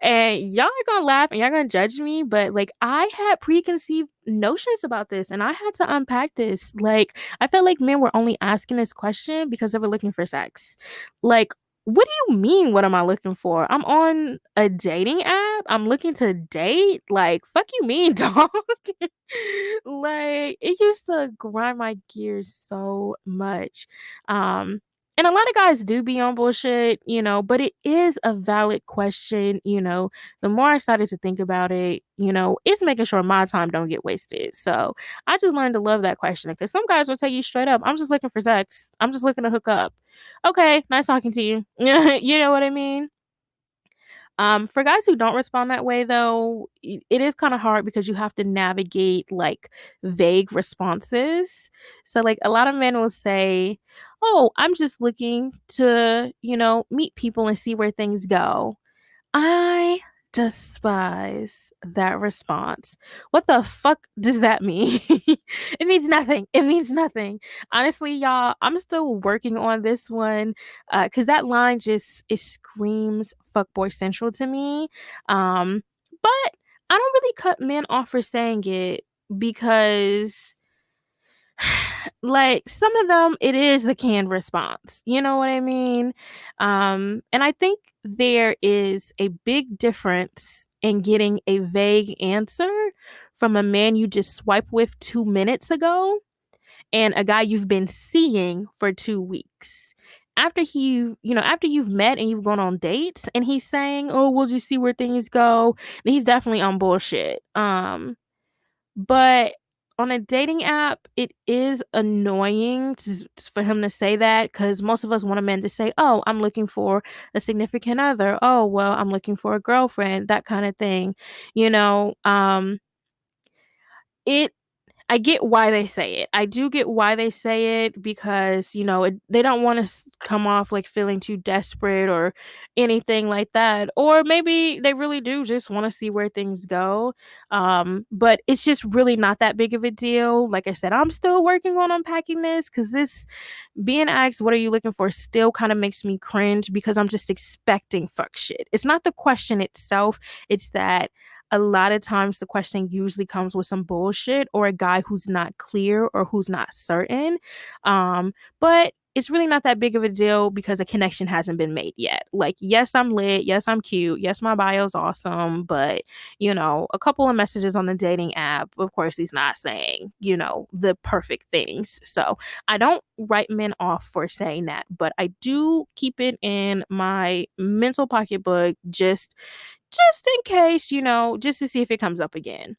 And y'all are gonna laugh and y'all gonna judge me, but like I had preconceived notions about this and I had to unpack this. Like, I felt like men were only asking this question because they were looking for sex. Like, what do you mean, what am I looking for? I'm on a dating app. I'm looking to date. Like, fuck you mean, dog. Like, it used to grind my gears so much. And a lot of guys do be on bullshit, but it is a valid question. The more I started to think about it, it's making sure my time don't get wasted. So I just learned to love that question because some guys will tell you straight up, I'm just looking for sex. I'm just looking to hook up. Okay, nice talking to you. You know what I mean? For guys who don't respond that way, though, it is kind of hard because you have to navigate like vague responses. So, like, a lot of men will say, "Oh, I'm just looking to, meet people and see where things go." I despise that response. What the fuck does that mean? It means nothing. It means nothing. Honestly, y'all, I'm still working on this one cuz that line just it screams fuckboy central to me. But I don't really cut men off for saying it because like some of them it is the canned response, you know what I mean? And I think there is a big difference in getting a vague answer from a man you just swiped with 2 minutes ago and a guy you've been seeing for 2 weeks. After you've met and you've gone on dates and he's saying, "Oh, we'll just see where things go," then he's definitely on bullshit. But on a dating app, it is annoying for him to say that because most of us want a man to say, "Oh, I'm looking for a significant other. Oh, well, I'm looking for a girlfriend," that kind of thing. You know, it I get why they say it. I do get why they say it because, they don't want to come off like feeling too desperate or anything like that. Or maybe they really do just want to see where things go. But it's just really not that big of a deal. Like I said, I'm still working on unpacking this because this being asked, "What are you looking for?" still kind of makes me cringe because I'm just expecting fuck shit. It's not the question itself, it's that a lot of times the question usually comes with some bullshit or a guy who's not clear or who's not certain. But it's really not that big of a deal because a connection hasn't been made yet. Like, yes, I'm lit. Yes, I'm cute. Yes, my bio's awesome. But, a couple of messages on the dating app, of course, he's not saying, the perfect things. So I don't write men off for saying that, but I do keep it in my mental pocketbook just in case, just to see if it comes up again.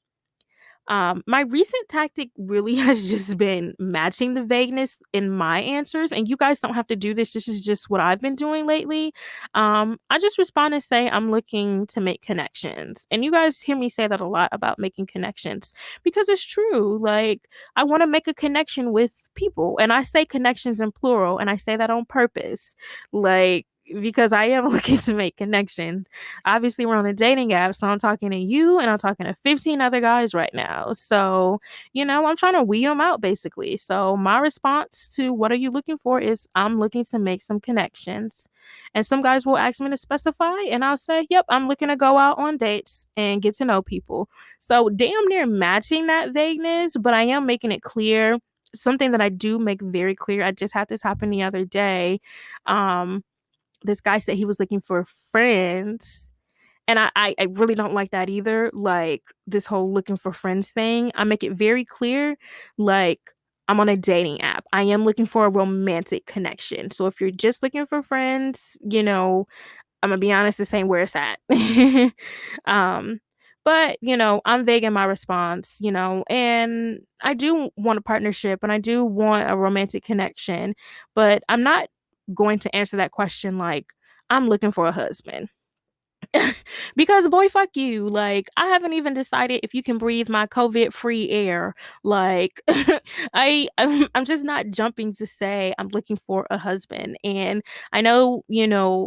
My recent tactic really has just been matching the vagueness in my answers, and you guys don't have to do this. This is just what I've been doing lately. I just respond and say I'm looking to make connections, and you guys hear me say that a lot about making connections because it's true. Like, I want to make a connection with people, and I say connections in plural, and I say that on purpose, like because I am looking to make connections. Obviously, we're on a dating app, so I'm talking to you and I'm talking to 15 other guys right now. So, I'm trying to weed them out basically. So, my response to what are you looking for is I'm looking to make some connections. And some guys will ask me to specify, and I'll say, yep, I'm looking to go out on dates and get to know people. So, damn near matching that vagueness, but I am making it clear. Something that I do make very clear. I just had this happen the other day. This guy said he was looking for friends. And I really don't like that either. Like, this whole looking for friends thing. I make it very clear, like, I'm on a dating app. I am looking for a romantic connection. So if you're just looking for friends, I'm gonna be honest, this ain't where it's at. um, But, I'm vague in my response, and I do want a partnership and I do want a romantic connection, but I'm not going to answer that question like, I'm looking for a husband. Because boy, fuck you. Like, I haven't even decided if you can breathe my COVID free air. Like, I'm just not jumping to say I'm looking for a husband. And I know,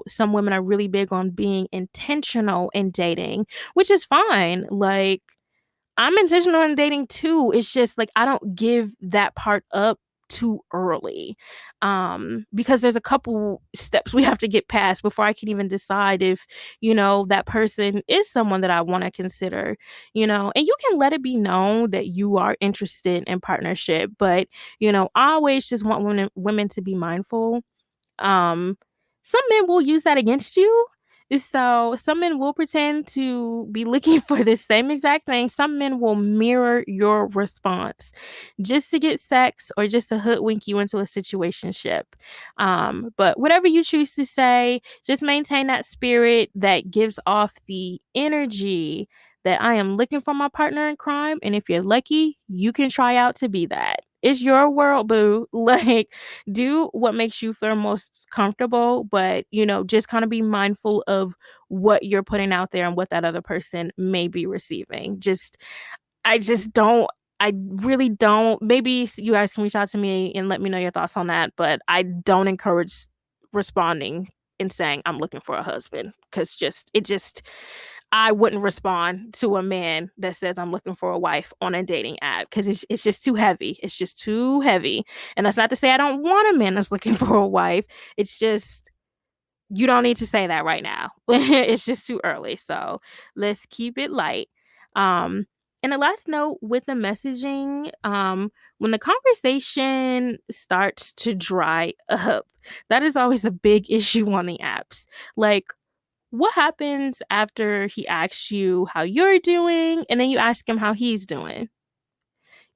some women are really big on being intentional in dating, which is fine. Like, I'm intentional in dating too. It's just like I don't give that part up too early. Because there's a couple steps we have to get past before I can even decide if, that person is someone that I want to consider, and you can let it be known that you are interested in partnership, but I always just want women to be mindful. um, some men will use that against you. So some men will pretend to be looking for the same exact thing. Some men will mirror your response just to get sex or just to hoodwink you into a situationship. But whatever you choose to say, just maintain that spirit that gives off the energy that I am looking for my partner in crime. And if you're lucky, you can try out to be that. It's your world, boo. Like, do what makes you feel most comfortable, but just kind of be mindful of what you're putting out there and what that other person may be receiving. I just don't. I really don't. Maybe you guys can reach out to me and let me know your thoughts on that, but I don't encourage responding and saying I'm looking for a husband, because I wouldn't respond to a man that says I'm looking for a wife on a dating app, because it's just too heavy. It's just too heavy. And that's not to say I don't want a man that's looking for a wife. It's just you don't need to say that right now. It's just too early. So let's keep it light. Um, and the last note with the messaging, when the conversation starts to dry up, that is always a big issue on the apps. Like, what happens after he asks you how you're doing and then you ask him how he's doing?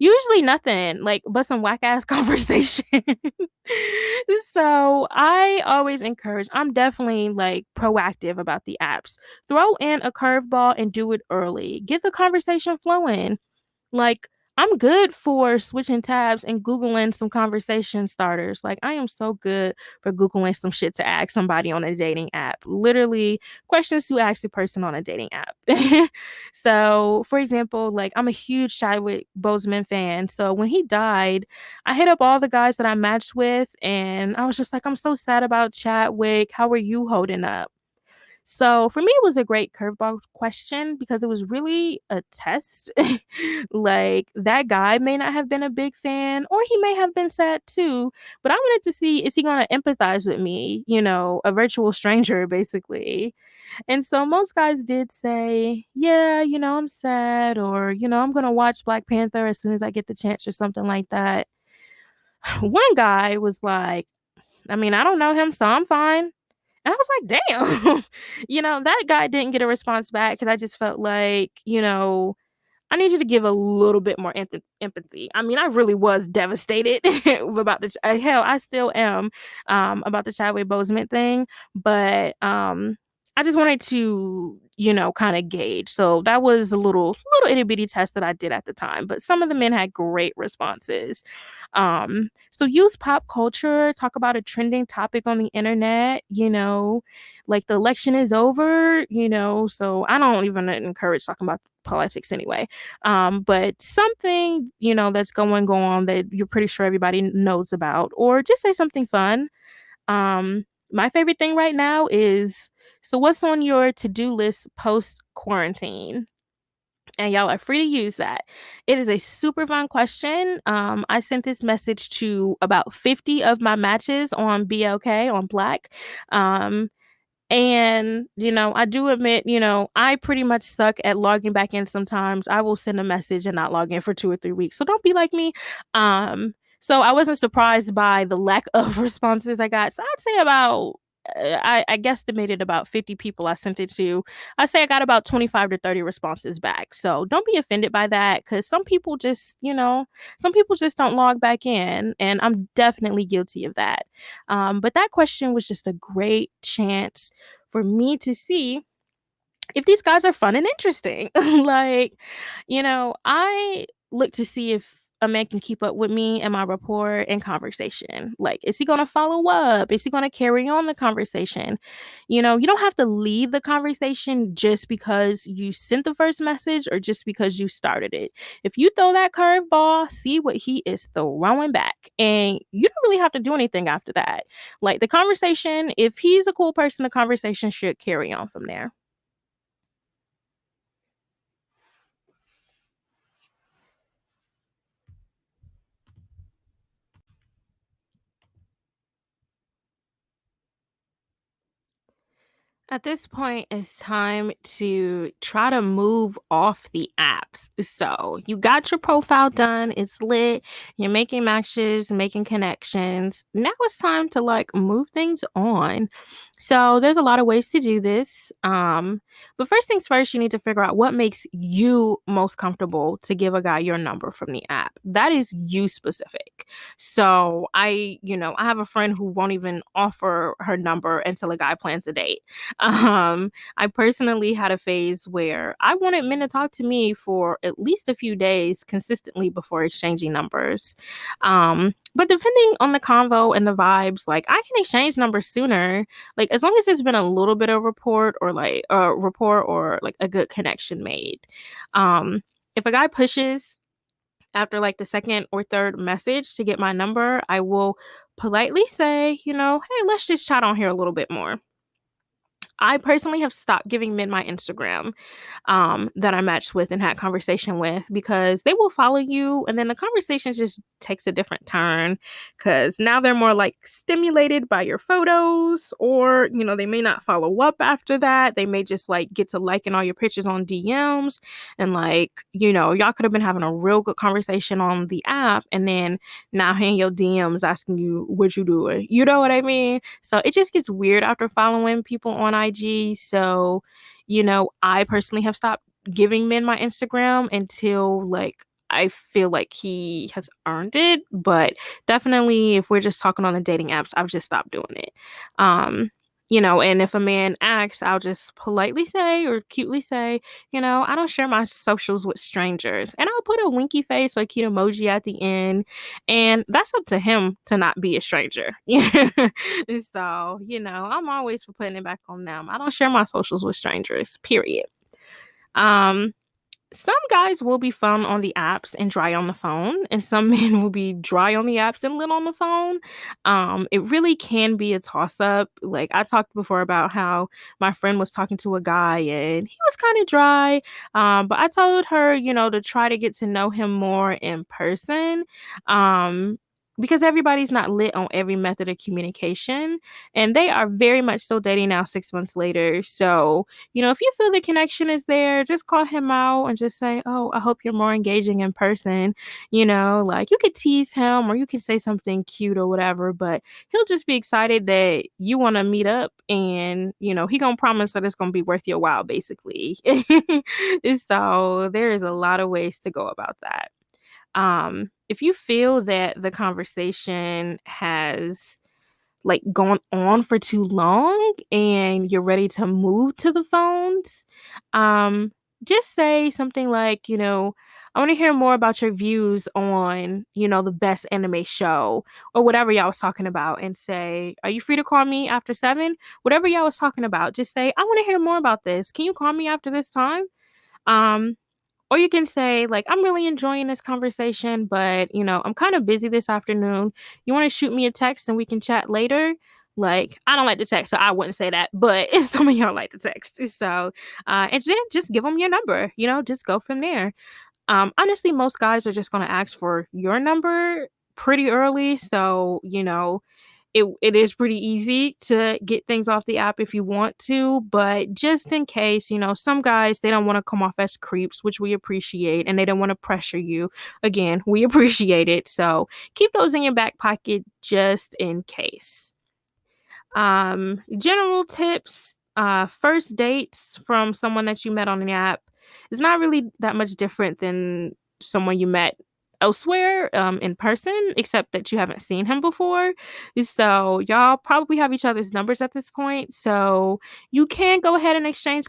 Usually nothing, like, but some whack ass conversation. So I always encourage, I'm definitely like proactive about the apps. Throw in a curveball and do it early. Get the conversation flowing. Like, I'm good for switching tabs and Googling some conversation starters. Like, I am so good for Googling some shit to ask somebody on a dating app. Literally, questions to ask a person on a dating app. So, for example, like, I'm a huge Chadwick Boseman fan. So, when he died, I hit up all the guys that I matched with, and I was just like, I'm so sad about Chadwick. How are you holding up? So for me, it was a great curveball question because it was really a test. Like, that guy may not have been a big fan, or he may have been sad too. But I wanted to see, is he going to empathize with me? A virtual stranger, basically. And so most guys did say, yeah, I'm sad, or, I'm going to watch Black Panther as soon as I get the chance, or something like that. One guy was like, I mean, I don't know him, so I'm fine. And I was like, damn, that guy didn't get a response back because I just felt like, I need you to give a little bit more empathy. I mean, I really was devastated about this. Hell, I still am, about the Chadwick Boseman thing. But I just wanted to, kind of gauge. So that was a little itty bitty test that I did at the time. But some of the men had great responses. So use pop culture, talk about a trending topic on the internet, like the election is over, so I don't even encourage talking about politics anyway. But something, that's going on that you're pretty sure everybody knows about, or just say something fun. My favorite thing right now is, so what's on your to-do list post quarantine? And y'all are free to use that. It is a super fun question. I sent this message to about 50 of my matches on BLK on Black. And, I do admit, I pretty much suck at logging back in sometimes. I will send a message and not log in for 2 or 3 weeks. So don't be like me. So I wasn't surprised by the lack of responses I got. So I'd say about, I guesstimated about 50 people I sent it to. I say I got about 25 to 30 responses back. So don't be offended by that, because some people just, don't log back in. And I'm definitely guilty of that. But that question was just a great chance for me to see if these guys are fun and interesting. Like, I look to see if a man can keep up with me and my rapport and conversation. Like, is he going to follow up? Is he going to carry on the conversation? You don't have to leave the conversation just because you sent the first message or just because you started it. If you throw that curveball, see what he is throwing back. And you don't really have to do anything after that. Like, the conversation, if he's a cool person, the conversation should carry on from there. At this point, it's time to try to move off the apps. So, you got your profile done, it's lit, you're making matches, making connections. Now it's time to move things on. So, there's a lot of ways to do this. But first things first, you need to figure out what makes you most comfortable to give a guy your number from the app. That is you specific. So, I have a friend who won't even offer her number until a guy plans a date. I personally had a phase where I wanted men to talk to me for at least a few days consistently before exchanging numbers. But depending on the convo and the vibes, I can exchange numbers sooner. Like, as long as there's been a little bit of rapport or like a good connection made. If a guy pushes after the second or third message to get my number, I will politely say, hey, let's just chat on here a little bit more. I personally have stopped giving men my Instagram that I matched with and had conversation with, because they will follow you and then the conversation just takes a different turn, because now they're more stimulated by your photos, or they may not follow up after that. They may just get to liking all your pictures on DMs, and y'all could have been having a real good conversation on the app, and then now in your DMs asking you what you doing. You know what I mean? So it just gets weird after following people on IG. So, I personally have stopped giving men my Instagram until I feel like he has earned it. But definitely, if we're just talking on the dating apps, I've just stopped doing it. And if a man asks, I'll just politely say or cutely say, I don't share my socials with strangers. And I'll put a winky face or a cute emoji at the end. And that's up to him to not be a stranger. So, I'm always for putting it back on them. I don't share my socials with strangers, period. Um, some guys will be fun on the apps and dry on the phone, and some men will be dry on the apps and lit on the phone. It really can be a toss up. Like, I talked before about how my friend was talking to a guy and he was kind of dry. But I told her, to try to get to know him more in person. Because everybody's not lit on every method of communication, and they are very much still dating now 6 months later. So, if you feel the connection is there, just call him out and just say, oh, I hope you're more engaging in person. You could tease him or you can say something cute or whatever, but he'll just be excited that you want to meet up, and, he gonna promise that it's gonna be worth your while, basically. So there is a lot of ways to go about that. If you feel that the conversation has gone on for too long and you're ready to move to the phones, um, just say something like, I want to hear more about your views on, the best anime show or whatever y'all was talking about, and say, are you free to call me after 7? Whatever y'all was talking about, just say, I want to hear more about this. Can you call me after this time? Um, or you can say, I'm really enjoying this conversation, but, I'm kind of busy this afternoon. You want to shoot me a text and we can chat later? I don't like to text, so I wouldn't say that, but some of y'all like to text. So, and then just give them your number, just go from there. Honestly, most guys are just going to ask for your number pretty early. So, it is pretty easy to get things off the app if you want to, but just in case, some guys, they don't want to come off as creeps, which we appreciate, and they don't want to pressure you. Again, we appreciate it. So keep those in your back pocket just in case. General tips, first dates from someone that you met on the app is not really that much different than someone you met elsewhere in person, except that you haven't seen him before. So y'all probably have each other's numbers at this point. So you can go ahead and exchange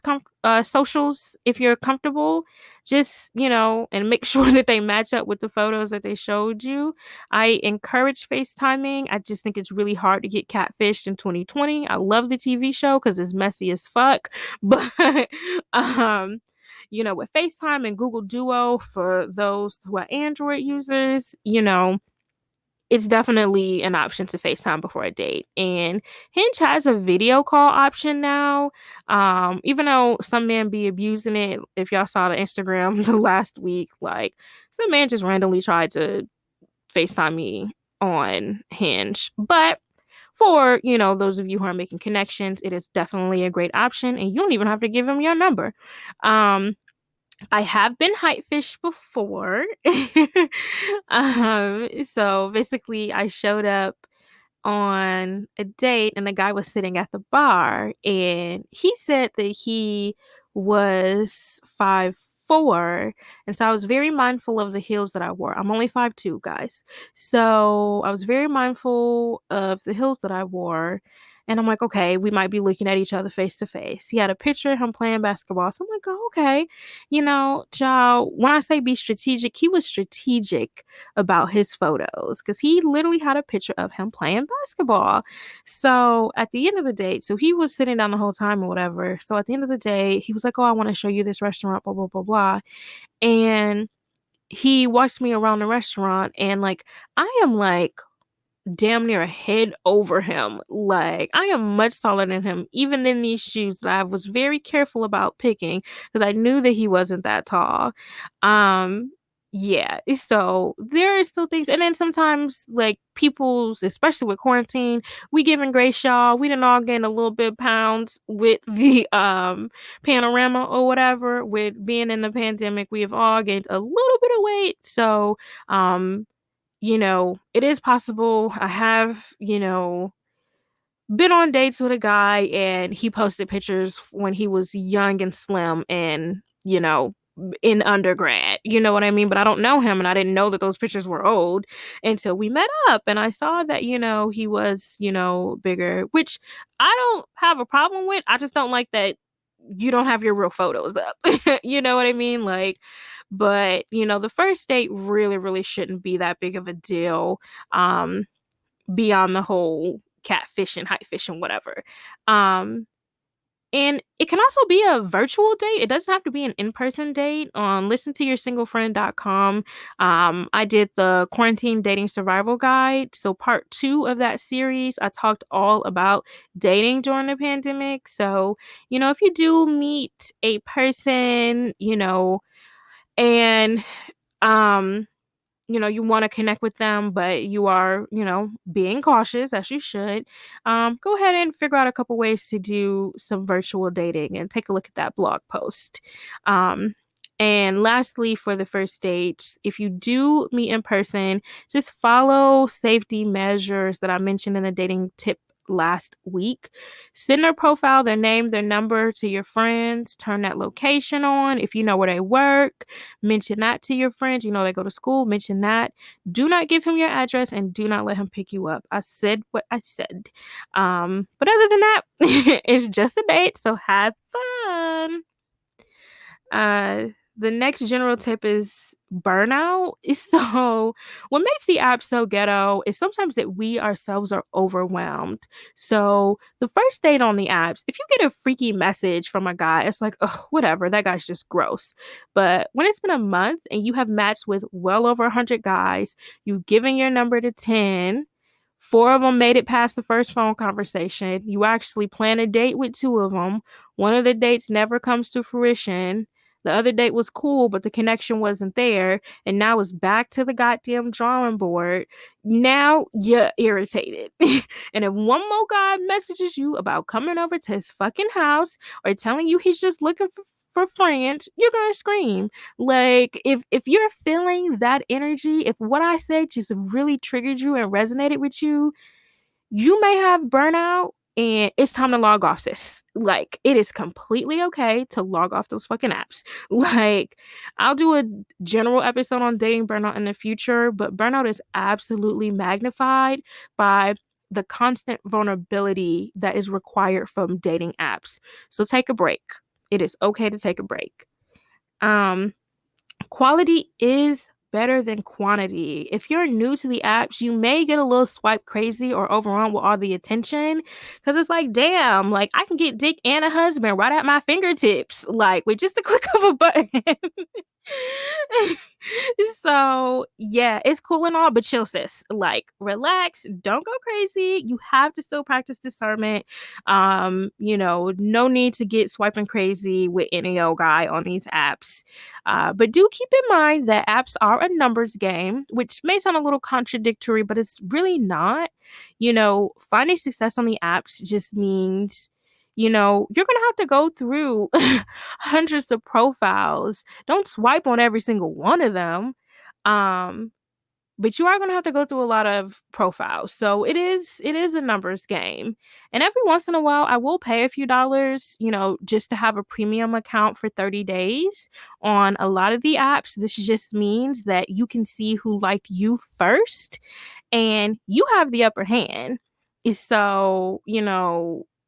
socials if you're comfortable. Just, and make sure that they match up with the photos that they showed you. I encourage FaceTiming. I just think it's really hard to get catfished in 2020. I love the TV show because it's messy as fuck. But with FaceTime and Google Duo for those who are Android users, it's definitely an option to FaceTime before a date. And Hinge has a video call option now. Even though some men be abusing it, if y'all saw the Instagram the last week, like some man just randomly tried to FaceTime me on Hinge. But for, those of you who are making connections, it is definitely a great option, and you don't even have to give him your number. I have been hype fished before. So basically I showed up on a date and the guy was sitting at the bar and he said that he was 5'4", and so I was very mindful of the heels that I wore. I'm only 5'2", guys. So I was very mindful of the heels that I wore. And I'm like, okay, we might be looking at each other face to face. He had a picture of him playing basketball. So I'm like, oh, okay. Child, when I say be strategic, he was strategic about his photos because he literally had a picture of him playing basketball. So at the end of the day, so he was sitting down the whole time or whatever. So at the end of the day, he was like, oh, I want to show you this restaurant, blah, blah, blah, blah. And he walks me around the restaurant and like, I am like, damn near a head over him. Like, I am much taller than him, even in these shoes that I was very careful about picking because I knew that he wasn't that tall. Yeah, so there are still things, and then sometimes like people's, especially with quarantine, we giving grace, y'all. We didn't all gain a little bit of pounds with the panorama or whatever. With being in the pandemic, we have all gained a little bit of weight. So it is possible. I have, been on dates with a guy and he posted pictures when he was young and slim and, in undergrad. You know what I mean? But I don't know him and I didn't know that those pictures were old until we met up and I saw that, he was, bigger, which I don't have a problem with. I just don't like that you don't have your real photos up. You know what I mean? Like, but the first date really, really shouldn't be that big of a deal. Beyond the whole catfishing, hype fishing, whatever. And it can also be a virtual date. It doesn't have to be an in-person date. On listentoyoursinglefriend.com, I did the quarantine dating survival guide. So part 2 of that series, I talked all about dating during the pandemic. So, if you do meet a person, and you want to connect with them, but you are, being cautious as you should, go ahead and figure out a couple ways to do some virtual dating and take a look at that blog post. And lastly, for the first date, if you do meet in person, just follow safety measures that I mentioned in the dating tip last week. Send their profile, their name, their number to your friends. Turn that location on. If you know where they work, mention that to your friends. They go to school, mention that. Do not give him your address and do not let him pick you up. I said what I said. But other than that, it's just a date, so have fun. The next general tip is burnout. So what makes the app so ghetto is sometimes that we ourselves are overwhelmed. So the first date on the apps, if you get a freaky message from a guy, it's like, oh, whatever, that guy's just gross. But when it's been a month and you have matched with well over 100 guys, you've given your number to 10, 4 of them made it past the first phone conversation, you actually plan a date with 2 of them, one of the dates never comes to fruition, the other date was cool, but the connection wasn't there. And now it's back to the goddamn drawing board. Now you're irritated. And if one more guy messages you about coming over to his fucking house or telling you he's just looking for friends, you're gonna scream. Like, if you're feeling that energy, if what I said just really triggered you and resonated with you, you may have burnout. And it's time to log off, sis. Like, it is completely okay to log off those fucking apps. Like, I'll do a general episode on dating burnout in the future, but burnout is absolutely magnified by the constant vulnerability that is required from dating apps. So take a break. It is okay to take a break. Um, Quality is better than quantity. If you're new to the apps, you may get a little swipe crazy or overwhelmed with all the attention because it's like, damn, like I can get dick and a husband right at my fingertips, like with just a click of a button. So yeah, it's cool and all, but chill, sis. Like, relax, don't go crazy. You have to still practice discernment. No need to get swiping crazy with any old guy on these apps. But do keep in mind that apps are a numbers game, which may sound a little contradictory, but it's really not. Finding success on the apps just means you're going to have to go through hundreds of profiles. Don't swipe on every single one of them. Um, but you are going to have to go through a lot of profiles. So it is a numbers game. And every once in a while I will pay a few dollars, just to have a premium account for 30 days on a lot of the apps. This just means that you can see who liked you first and you have the upper hand. So,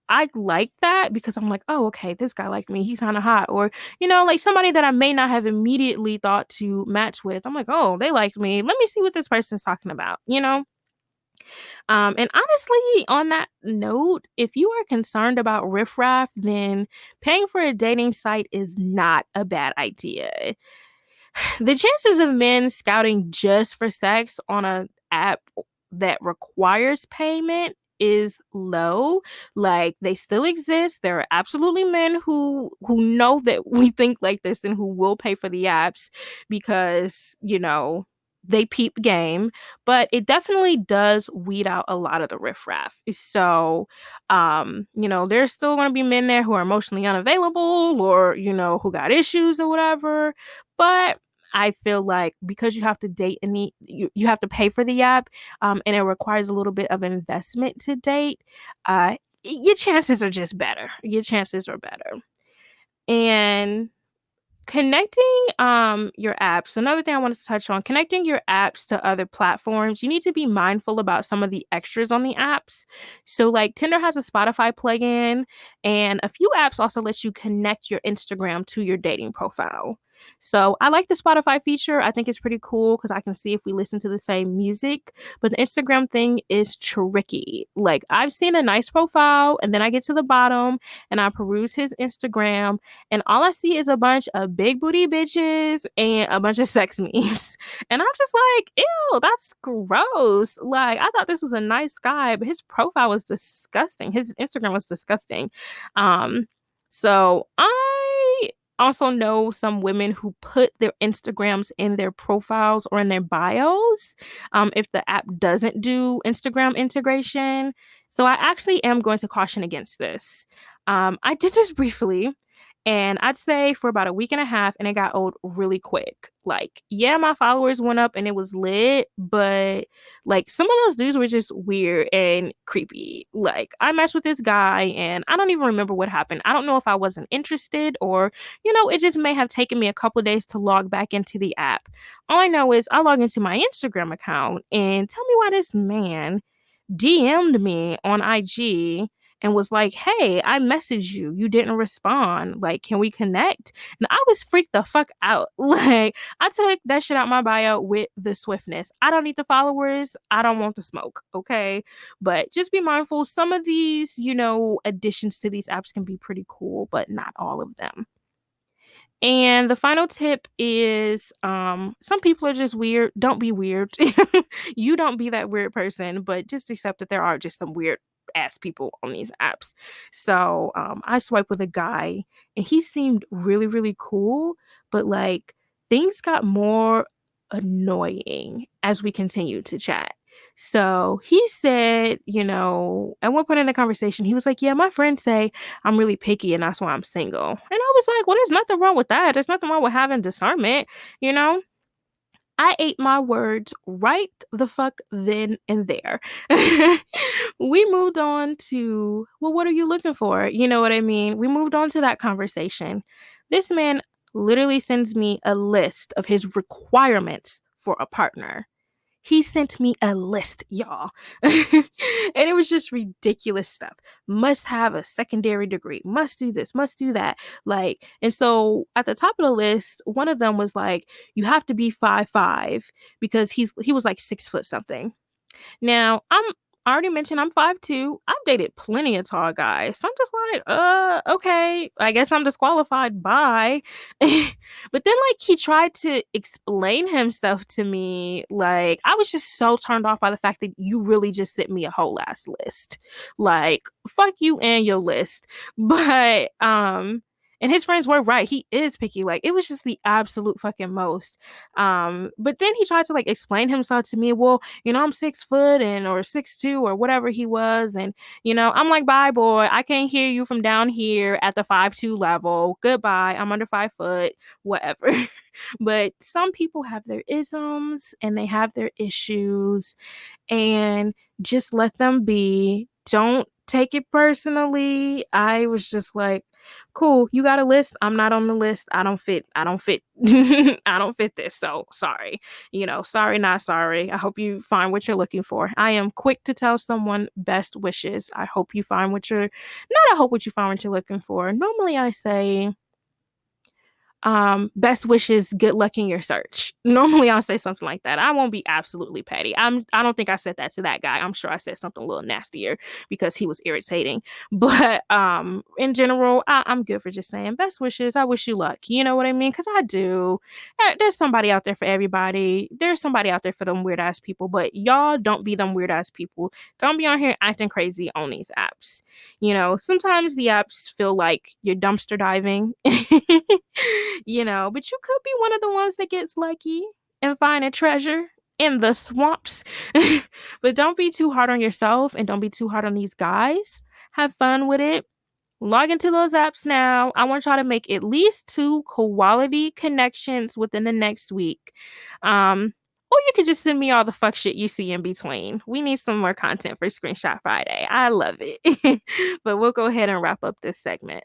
I like that because I'm like, oh, okay, this guy liked me. He's kind of hot. Or, like somebody that I may not have immediately thought to match with. I'm like, oh, they liked me. Let me see what this person's talking about. And honestly, on that note, if you are concerned about riffraff, then paying for a dating site is not a bad idea. The chances of men scouting just for sex on a app that requires payment is low. Like, they still exist. There are absolutely men who know that we think like this and who will pay for the apps because they peep game, but it definitely does weed out a lot of the riffraff. So there's still going to be men there who are emotionally unavailable or who got issues or whatever, but I feel like because you have to date and you have to pay for the app, and it requires a little bit of investment to date, your chances are just better. Your chances are better. And connecting your apps, another thing I wanted to touch on, connecting your apps to other platforms, you need to be mindful about some of the extras on the apps. So like Tinder has a Spotify plugin, and a few apps also let you connect your Instagram to your dating profile. So I like the Spotify feature. I think it's pretty cool because I can see if we listen to the same music. But the Instagram thing is tricky. Like, I've seen a nice profile and then I get to the bottom and I peruse his Instagram and all I see is a bunch of big booty bitches and a bunch of sex memes. And I'm just like, ew, that's gross. Like, I thought this was a nice guy, but his profile was disgusting. His Instagram was disgusting. So I also know some women who put their Instagrams in their profiles or in their bios, if the app doesn't do Instagram integration. So I actually am going to caution against this. I did this briefly, and I'd say for about a week and a half, and it got old really quick. Like, yeah, my followers went up and it was lit, but like some of those dudes were just weird and creepy. Like, I matched with this guy and I don't even remember what happened. I don't know if I wasn't interested or, it just may have taken me a couple days to log back into the app. All I know is I log into my Instagram account and tell me why this man DM'd me on IG and was like, hey, I messaged you. You didn't respond. Like, can we connect? And I was freaked the fuck out. Like, I took that shit out my bio with the swiftness. I don't need the followers. I don't want the smoke. Okay. But just be mindful. Some of these, additions to these apps can be pretty cool, but not all of them. And the final tip is some people are just weird. Don't be weird. You don't be that weird person, but just accept that there are just some weird ass people on these apps. So I swiped with a guy and he seemed really, really cool, but like things got more annoying as we continued to chat. So he said, at one point in the conversation, he was like, yeah, my friends say I'm really picky and that's why I'm single. And I was like, well, there's nothing wrong with that. There's nothing wrong with having discernment, you know? I ate my words right the fuck then and there. We moved on to, well, what are you looking for? You know what I mean? We moved on to that conversation. This man literally sends me a list of his requirements for a partner. He sent me a list, y'all. And it was just ridiculous stuff. Must have a secondary degree, must do this, must do that. Like, and so at the top of the list, one of them was like, you have to be 5'5" because he was like 6 foot something. Now, I already mentioned I'm 5'2". I've dated plenty of tall guys. So I'm just like, okay, I guess I'm disqualified. Bye. But then like he tried to explain himself to me. Like I was just so turned off by the fact that you really just sent me a whole ass list. Like, fuck you and your list. But and his friends were right. He is picky. Like it was just the absolute fucking most. But then he tried to like explain himself to me. Well, I'm 6 foot and or 6'2" or whatever he was. And, I'm like, bye, boy. I can't hear you from down here at the 5'2" level. Goodbye. I'm under 5 foot, whatever. But some people have their isms and they have their issues, and just let them be. Don't take it personally. I was just like, cool, you got a list. I'm not on the list. I don't fit. I don't fit. I don't fit this. So sorry. Sorry, not sorry. I hope you find what you're looking for. I am quick to tell someone best wishes. I hope you find I hope what you find what you're looking for. Normally I say, best wishes, good luck in your search. Normally I'll say something like that. I won't be absolutely petty. I don't think I said that to that guy. I'm sure I said something a little nastier because he was irritating. But in general, I'm good for just saying best wishes. I wish you luck. You know what I mean? Because I do. There's somebody out there for everybody. There's somebody out there for them weird ass people. But y'all don't be them weird ass people. Don't be on here acting crazy on these apps. Sometimes the apps feel like you're dumpster diving. But you could be one of the ones that gets lucky and find a treasure in the swamps. But don't be too hard on yourself and don't be too hard on these guys. Have fun with it. Log into those apps now. I want y'all to make at least 2 quality connections within the next week. Or you could just send me all the fuck shit you see in between. We need some more content for Screenshot Friday. I love it. But we'll go ahead and wrap up this segment.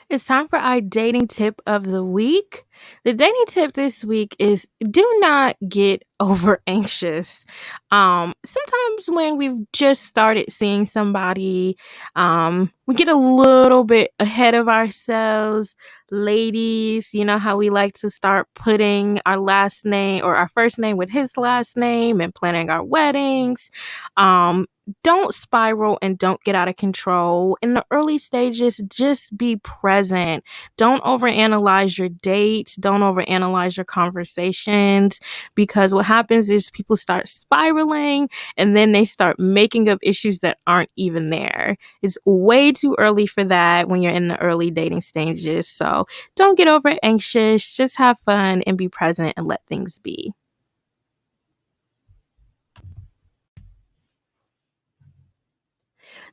It's time for our dating tip of the week. The dating tip this week is do not get over anxious. Sometimes when we've just started seeing somebody, we get a little bit ahead of ourselves. Ladies, you know how we like to start putting our last name or our first name with his last name and planning our weddings. Don't spiral and don't get out of control. In the early stages, just be present. Don't overanalyze your dates. Don't overanalyze your conversations, because what happens is people start spiraling and then they start making up issues that aren't even there. It's way too early for that when you're in the early dating stages. So don't get over anxious. Just have fun and be present and let things be.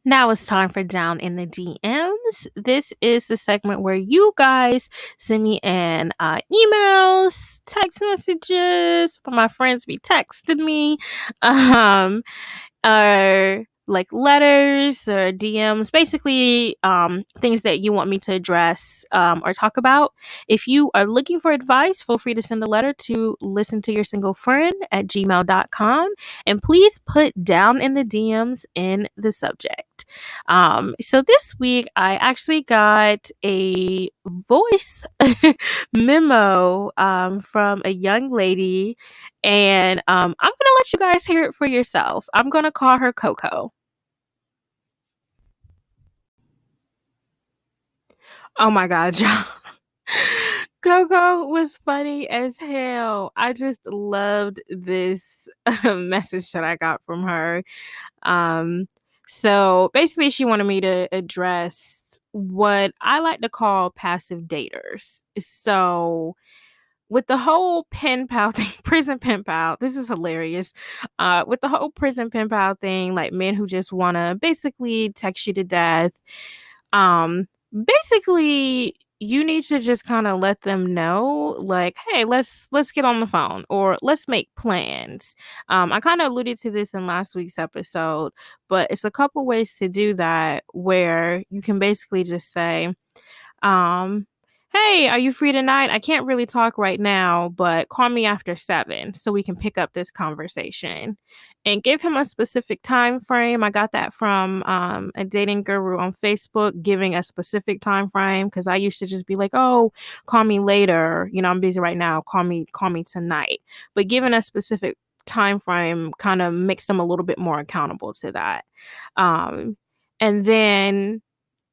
Now it's time for Down in the DMs. This is the segment where you guys send me in emails, text messages. My friends be texting me. Or like letters or DMs, basically things that you want me to address or talk about. If you are looking for advice, feel free to send a letter to listentoyoursinglefriend@gmail.com, and please put Down in the DMs in the subject. So this week I actually got a voice memo from a young lady, and I'm gonna let you guys hear it for yourself. I'm gonna call her Coco. Oh my god, y'all. Coco was funny as hell. I just loved this message that I got from her. Um, so basically, she wanted me to address what I like to call passive daters. So with the whole pen pal thing, prison pen pal, this is hilarious. With the whole prison pen pal thing, like men who just want to basically text you to death. Um, Basically, you need to just kind of let them know, like, hey, let's get on the phone or let's make plans. I kind of alluded to this in last week's episode, but it's a couple ways to do that where you can basically just say, um, hey, are you free tonight? I can't really talk right now, but call me after 7 so we can pick up this conversation. And give him a specific time frame. I got that from a dating guru on Facebook, giving a specific time frame because I used to just be like, "Oh, call me later. You know, I'm busy right now. Call me tonight." But giving a specific time frame kind of makes them a little bit more accountable to that. Um, and then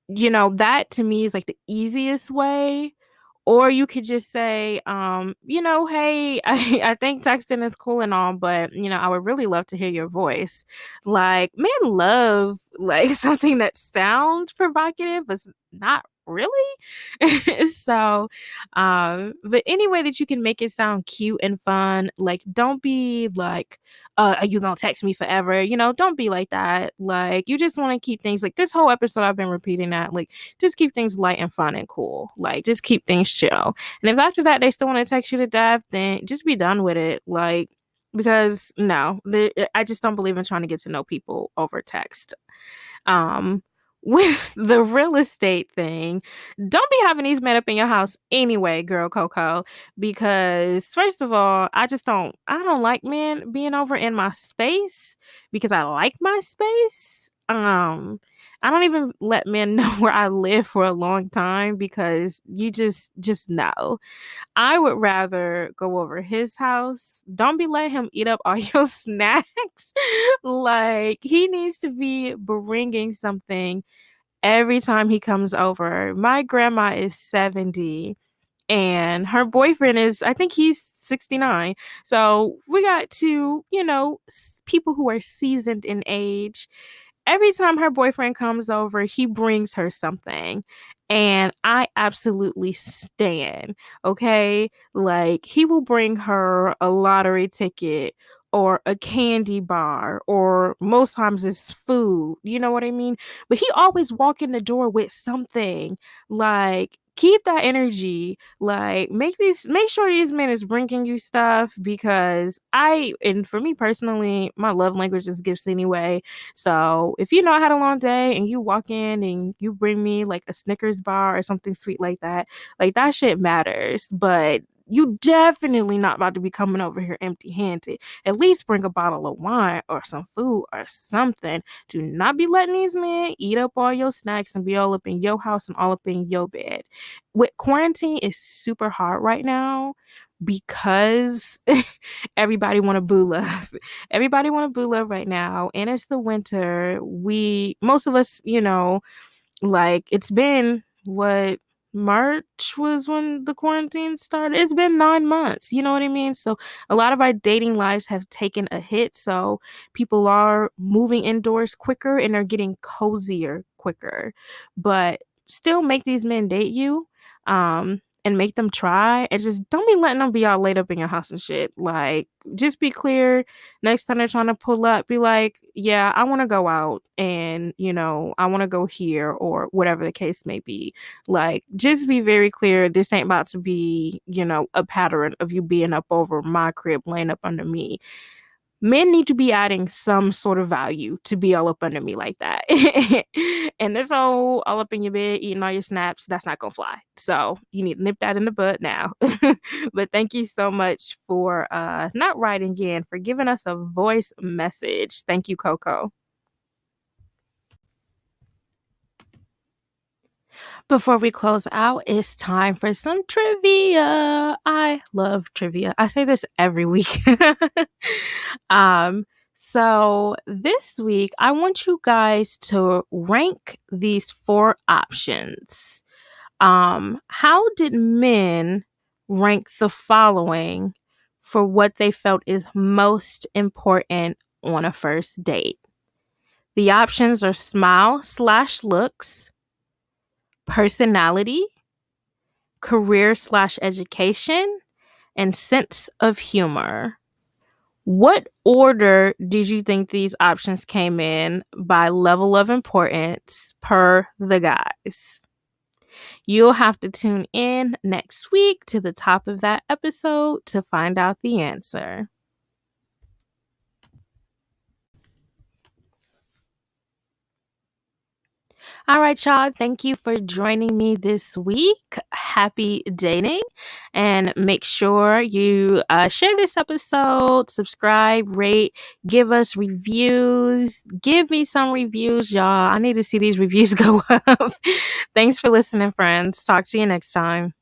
that to me is like the easiest way. Or you could just say, hey, I think texting is cool and all, but I would really love to hear your voice. Like, men love like something that sounds provocative, but it's not really. So, but any way that you can make it sound cute and fun, like don't be like, are you gonna text me forever? Don't be like that. Like, you just want to keep things like this whole episode I've been repeating that, like, just keep things light and fun and cool. Like, just keep things chill. And if after that they still want to text you to death, then just be done with it. Like, because no, I just don't believe in trying to get to know people over text. um with the real estate thing, don't be having these men up in your house anyway, girl Coco, because first of all, I don't like men being over in my space because I like my space. I don't even let men know where I live for a long time because you just know. I would rather go over his house. Don't be letting him eat up all your snacks. Like, he needs to be bringing something every time he comes over. My grandma is 70 and her boyfriend is, I think he's 69. So we got two, people who are seasoned in age. Every time her boyfriend comes over, he brings her something. And I absolutely stan. Okay. Like, he will bring her a lottery ticket or a candy bar, or most times it's food. You know what I mean? But he always walk in the door with something. Like, keep that energy. Like, make sure these men is bringing you stuff, because and for me personally, my love language is gifts anyway. So if I had a long day and you walk in and you bring me like a Snickers bar or something sweet like that shit matters. But you definitely not about to be coming over here empty handed. At least bring a bottle of wine or some food or something. Do not be letting these men eat up all your snacks and be all up in your house and all up in your bed. With quarantine is super hard right now because everybody want to boo love. Everybody want to boo love right now, and it's the winter. Most of us, like, it's been what, March was when the quarantine started. It's been 9 months. You know what I mean? So a lot of our dating lives have taken a hit. So people are moving indoors quicker and they're getting cozier quicker. But still make these men date you. And make them try, and just don't be letting them be all laid up in your house and shit. Like, just be clear. Next time they're trying to pull up, be like, yeah, I want to go out, and I want to go here, or whatever the case may be. Like, just be very clear. This ain't about to be, a pattern of you being up over my crib, laying up under me. Men need to be adding some sort of value to be all up under me like that. And this whole all up in your bed, eating all your snaps, that's not gonna fly. So you need to nip that in the bud now. But thank you so much for not writing in, for giving us a voice message. Thank you, Coco. Before we close out, it's time for some trivia. I love trivia. I say this every week. um, so this week, I want you guys to rank these four options. How did men rank the following for what they felt is most important on a first date? The options are smile/looks, personality, career/education, and sense of humor. What order did you think these options came in by level of importance per the guys? You'll have to tune in next week to the top of that episode to find out the answer. All right, y'all. Thank you for joining me this week. Happy dating. And make sure you share this episode, subscribe, rate, give us reviews. Give me some reviews, y'all. I need to see these reviews go up. Thanks for listening, friends. Talk to you next time.